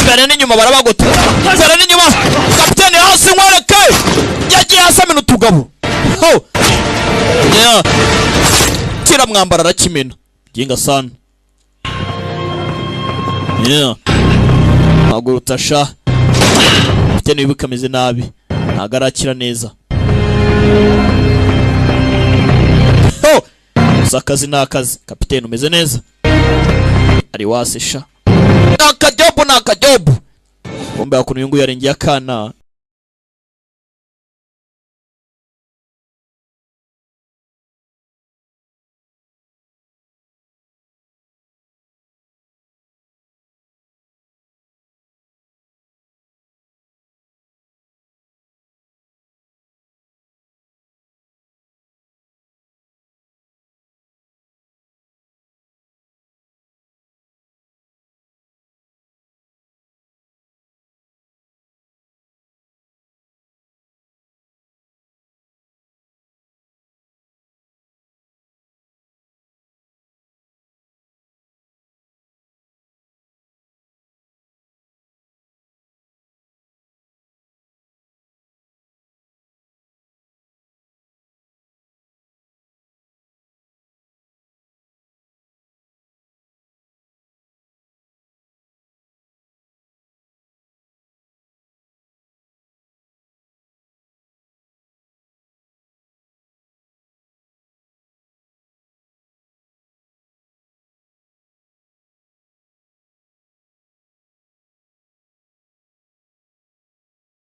Mbere n'inyuma barabagota. Mbere n'inyuma. Kapiteni hasi nkwereke. Yagiye asamena utugabo. Ho! Yeah. Tira mwambara arakimena. Ginga sana. Yeah. Maguru utasha. Kapiteni wibuka ameze nabi. Ntago arakira neza. Ho! Akazi n'akazi. Kapiteni umeze neza. Ari wasesha. Nakajobu. Kumbe hakuno yungu yarengeye akana.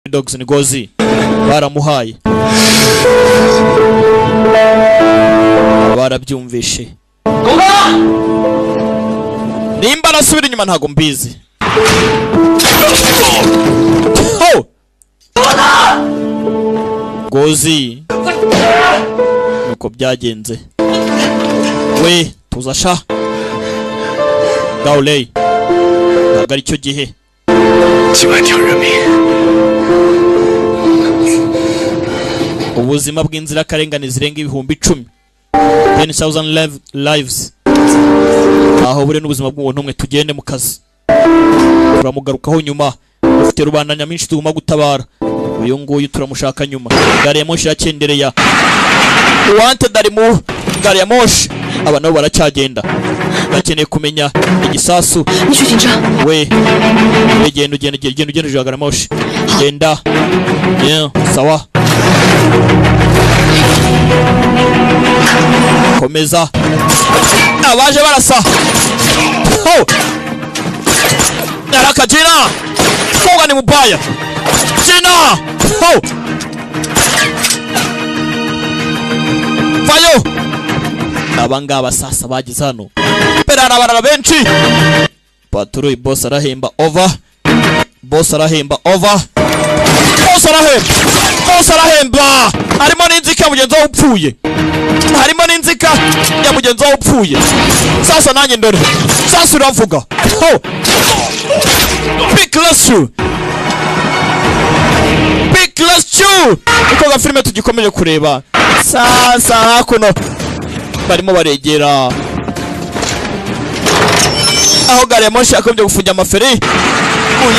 Dogs ni Gozi baramuhaye barabyumvishe nimba nasubira inyuma ntago mbizi. Ho! Gozi nuko byagenze we tuzasha Gaulei ntago aricyo gihe. 几万条人命 ubuzima bw'inzirakarengane zirenga ibihumbi 10 10,000 lives aho bure n'ubuzima bw'umuntu umwe. Tugende mu kazi turamugarukaho nyuma. Ufite rubanda nyamwinshi tuguma gutabara. Uyu nguyu turamushaka nyuma. Gari ya moshi yakendereye. Wanted ari mu gari ya moshi. Aba nabo baracyagenda. Bakeneye kumenya igisasu. We genda gari ya moshi. Genda. Yeah, sawa. Komeza. Abaje barasa. Ho! Naraka Jina. Koga ni mubaya. Jina. Ho! Fayo. Abangaba sasa bagize hano. Perara barara benshi. Patrouille boss arahemba over. Boss arahemba. Harimo n'inzika mugenzi wawe upfuye. Sasa nanjye ndore. Sasa uravuga. Ho! Big Last Shoe. Uko ga filime tugikomeje kureba. Sasa hakuno barimo baregera aho gari ya moshi yakomeje gufunga amaferi.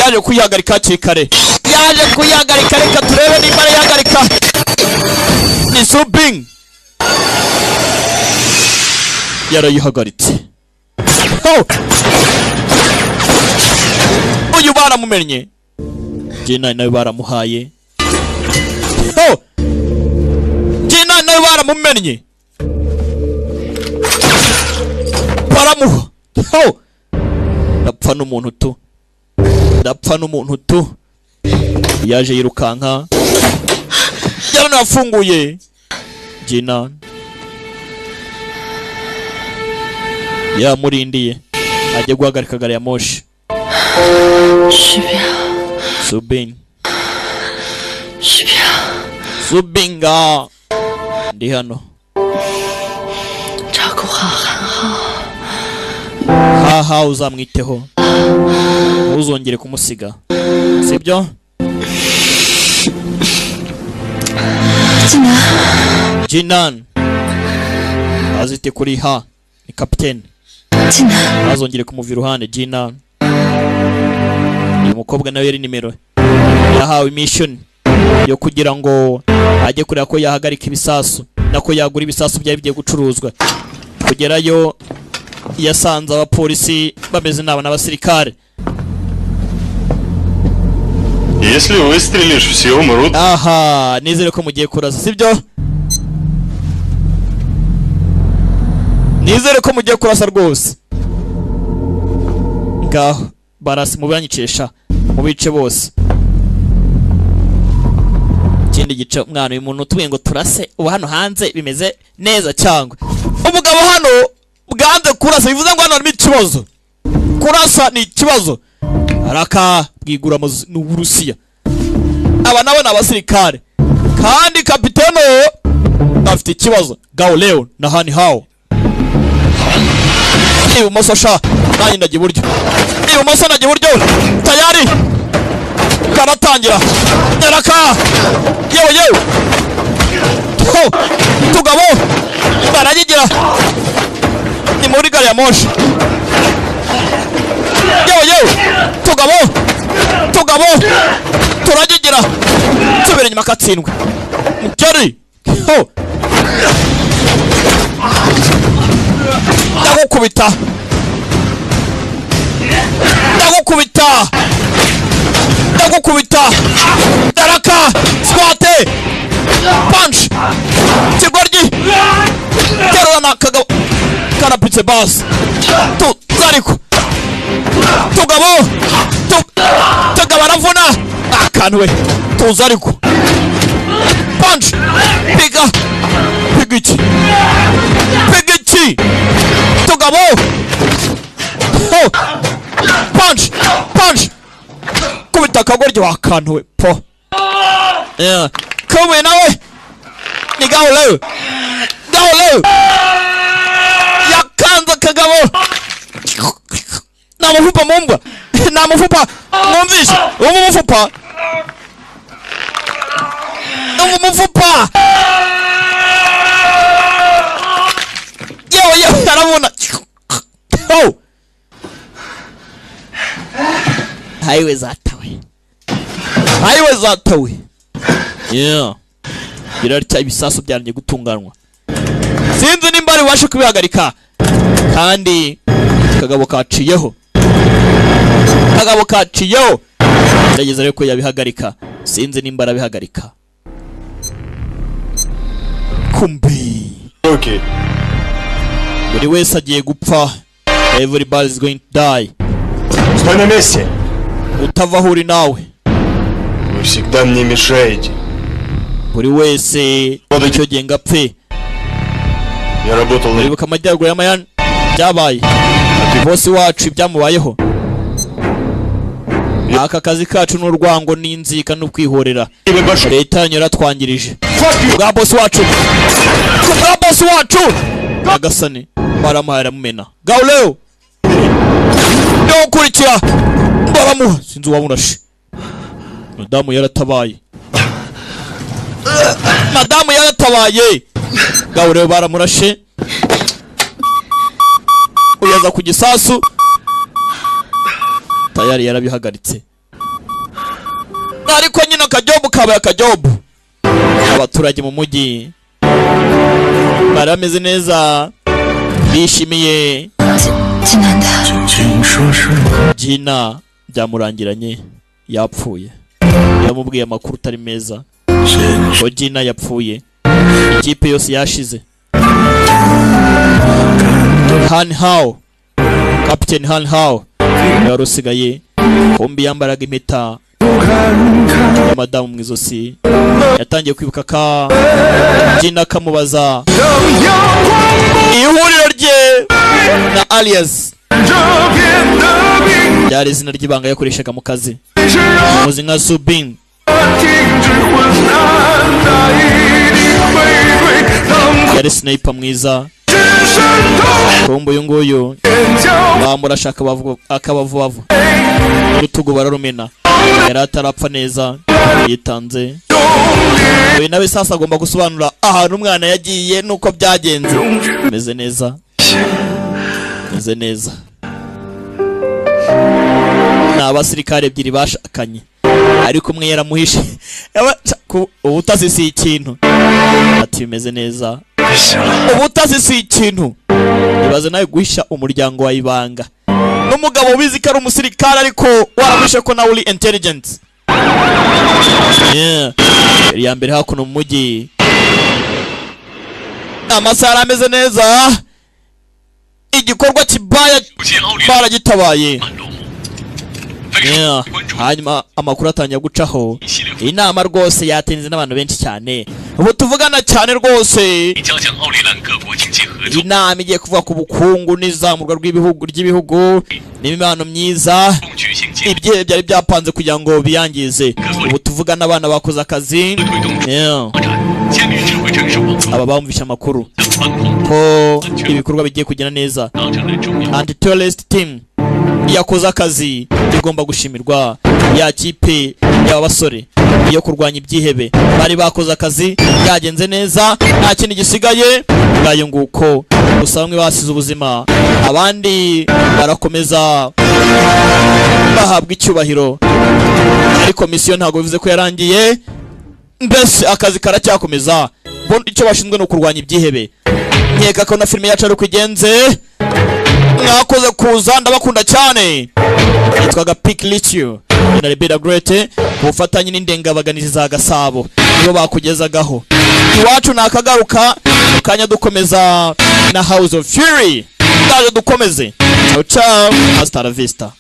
Yaje kuyihagarika kikare. Reka turebe niba yahagarika. Ni Subing yarayihagaritse. Ho! Uyu baramumenye. Jina nawe baramuhaye. Ho! Jina nawe baramumenye. Baramuha. Ho! Ndapfa n'umuntu tu. Yaje yirukanka. Yaranafunguye. Jina yamurindiye ajye guhagarika gari ya moshi. Subinga ndi hano 照顾好韩浩。 haha uzamwiteho uzongere kumusiga sibyo Jinan azite kuri ha ni captain azongere kumuva iruhande Jinan uyu mukobwa nawe yari nimero yahawe mission yo kugira ngo ajye kureba ko yahagarika ibisasu nako yagura ibisasu byari bigiye gucuruzwa kugerayo yasanze abapolisi bameze n'abasirikare. Если выстрелишь, все умрут. Aha, nizere ko mugiye kurasa sibyo? Nizere ko mugiye kurasa rwose. Ngaho barasi mubanyicesha mu bice bose. Ikindi gice mwana uyu muntu tubiye ngo turase ubu hano hanze bimeze neza cyangwa umugabo hano bwanze kurasa bivuze ngo hano harimo ikibazo. Kurasa ni ikibazo. Araka bwigura mu Burusiya. Aba nabo n'abasirikare kandi kapiteno afite ikibazo. Gauleo na hani hao ibumoso sha nanjye ndagiye buryo ibumoso ndagiye buryo tayari karatangira nyaraka yewe tugabo baragigira ni muri gari ya moshi yewe tugabo turagigira tubere nyuma katsindwe mukeri ndagukubita daraka squate punch kigoryi terana kagabo karapitse bas tu zariko tugabo aravuna akanwe tuzariko punch pigiki tugabo punch kubita kagoryi wakanwe po come nawe ni Gauleo yakanza kagabo namufupa mumbwa namufupa mwumvishe umufupa yewe arabona highway zatawe yeah birarita ibisasu byanjye gutunganwa sinzi nimba ari washe kubihagarika kandi kagabo kaciyeho ndageze rero ko yabihagarika sinzi nimba arabihagarika kumbi Okay. buri wese agiye gupfa everybody is going to die Стой на месте. utava uri nawe Вы всегда мне мешаете. buri wese icyo gihe ngapfe Я работал на... uribuka amajyaruguru y'amayani byabaye bosi wacu ibyamubayeho aka kazi kacu n'urwango n'inzika no kwihorera leta yanyu yaratwangirije bwa bosi wacu agasane baramahera mumena Gauleo no kurikira baramuha sinzi wabunashe madamu yaratabaye Gauleo baramurashe uyaza ku gisasu tayari yarabihagaritse ariko nyine akajobu kabaye akajobu abaturage mu mujyi barameze neza bishimiye Jina byamurangiranye yapfuye yamubwiye amakuru utari meza ko Jina yapfuye ikipe yose yashize Han Hao Captain Han Hao yarusigaye kombi yambaraga impeta ya madamu mu izosi yatangiye kwibuka ka Jina kamubaza ihuriro rye na alias ryari izina ry'ibanga yakoreshaga mu kazi muzi nka Zubin ari sniper mwiza. Kumbu yunguyu bamurashaka akabavu urutugu bararumena, yari atarapfa neza yitanze. Uyu nawe sasa agomba gusobanura ahantu umwana yagiye nuko byagenze. Meze neza, meze neza. N'abasirikare ebyiri bashakanye ariko umwe yaramuhishe. Ubutasi si ikintu. Ati bimeze neza. Ubutasi si ikintu. Ibaze nawe guhisha umuryango wa ibanga n'umugabo ubizi ko ari umusirikare ariko waramushe ko nawe uri intelligent. Ya mbere hakuno mu mujyi amasara ameze neza. Igikorwa kibaya baragitabaye. Hanyuma amakuru atangiye gucaho. Inama rwose yatenze n'abantu benshi cyane. Ubu tuvugana cyane rwose. Inama igiye kuvuga ku bukungu n'izamurwa ry'ibihugu n'imibano myiza. Ibyo byari byapanze kugira ngo biyangize. Ubu tuvugana abana bakoze akazi. Aba bamvisha amakuru ko ibikorwa bigiye kugenda neza. Anti-terrorist team yakoze akazi igomba gushimirwa. Ya kipe y'abasore iyo kurwanya ibyihebe bari bakoze akazi yagenze neza, nta kintu gisigaye. Ngayo nguko gusa bamwe basize ubuzima, abandi barakomeza bahabwa icyubahiro, ariko misiyo ntabwo bivuze ko yarangiye. Mbese akazi karacyakomeza. Icyo bashinzwe no kurwanya ibyihebe. Nkeka ko na filime yacu ari kugenze. Mwakoze kuza, ndabakunda cyane. Yitwaga Pick Litio na Rebecca Great ubufatanye n'indengabaganizi za Gasabo nibo bakugezagaho. Iwacu nakagaruka ukanya dukomeza na House of Fury. Ndaje dukomeze. Ciao ciao, hasta la vista.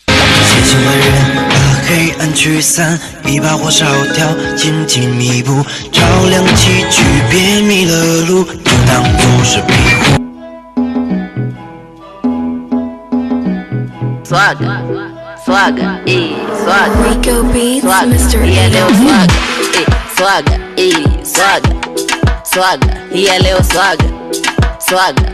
黑暗驱散，一把火烧掉，紧紧弥补，照亮崎岖，别迷了路，就当作是庇护。Swagger, swagger, swagger. Rico Beats, Swagger, Mr. yeah, leo swagger, swagger, swagger, yeah, leo swagger, swagger,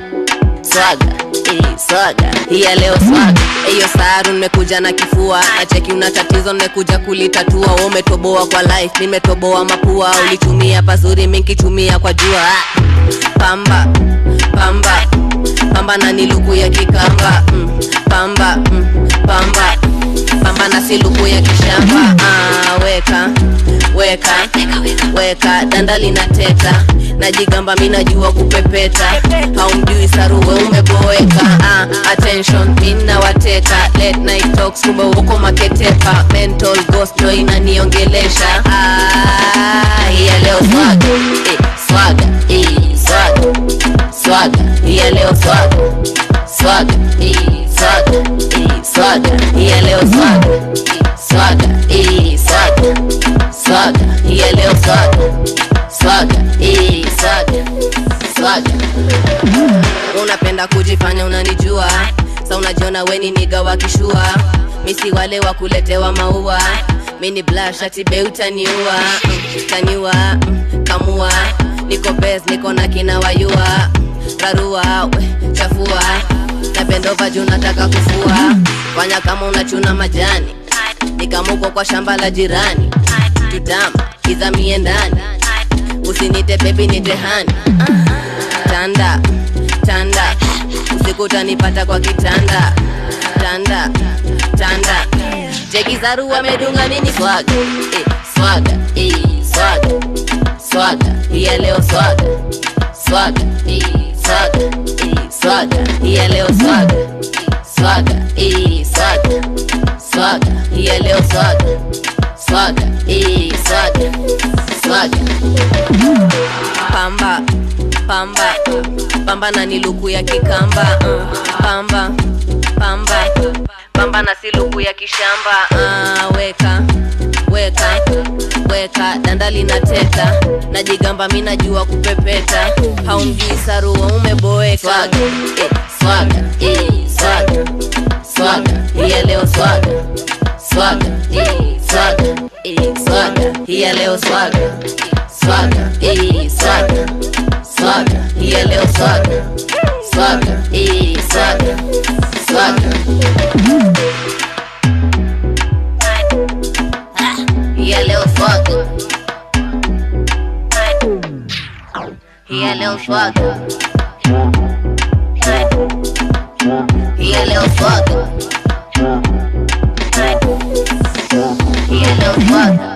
swagger, yeah, leo swagger. Eyo saru nimekuja na kifua, acheki una tatizo nimekuja kulitatua. Wewe umetoboa kwa life, nimetoboa mapua. Ulitumia pazuri, mimi nikitumia kwa jua. Pamba, pamba, pamba na niluku ya kikamba. Pamba, pamba, pamba na siluku ya kishamba. Weka, weka, weka, danda linateta. Najigamba mimi najua kupepeta. Haumjui saruwe umeboeka. Attention, mina wateka. Late night talks kumbe uko maketepa. Mental ghost no inaniongelesha. Hiya leo swagger, swagger, swagger, swagger. Hiya leo swagger, swagger, swagger, swagger. Hiya leo swagger, swagger, swagger, swagger. Hiya leo swagger, swagger, swagger, swagger. Unapenda kujifanya unanijua, sa unajiona weni niga wakishua. Misi wale wa kuletewa maua, mini blush ati be utaniua. Taniua, kamua, niko best, niko na kina wayua. Rarua, we, chafua, na bendova juu nataka kufua. Fanya kama unachuna majani, nikamuko kwa shamba la jirani. Tutama, kizamie ndani, usinite baby nite hani. Tanda, tanda, usiku utanipata kwa kitanda. Tanda, tanda, jeki zaru wamedunga nini swagger, swagger, swagger, swagger. Hiya leo swagger, swagger, swagger, swagger. Hiya leo swagger, swagger, swagger, swagger. Hiya leo swagger, swagger, swagger, swagger. Pamba, pamba, pamba na niluku ya kikamba. Pamba, pamba, pamba na siluku ya kishamba. Weka, weka, weka, danda linateta. Najigamba mimi najua kupepeta. Haumjui saruwa umeboeka. Swagger, swagger, swagger, swagger. Hiya leo swagger, swagger, swagger, swagger. Hiya leo swagger, swagger, swagger, swagger. Hiya leo ele é um foda. E ele é um foda. E ele é um foda.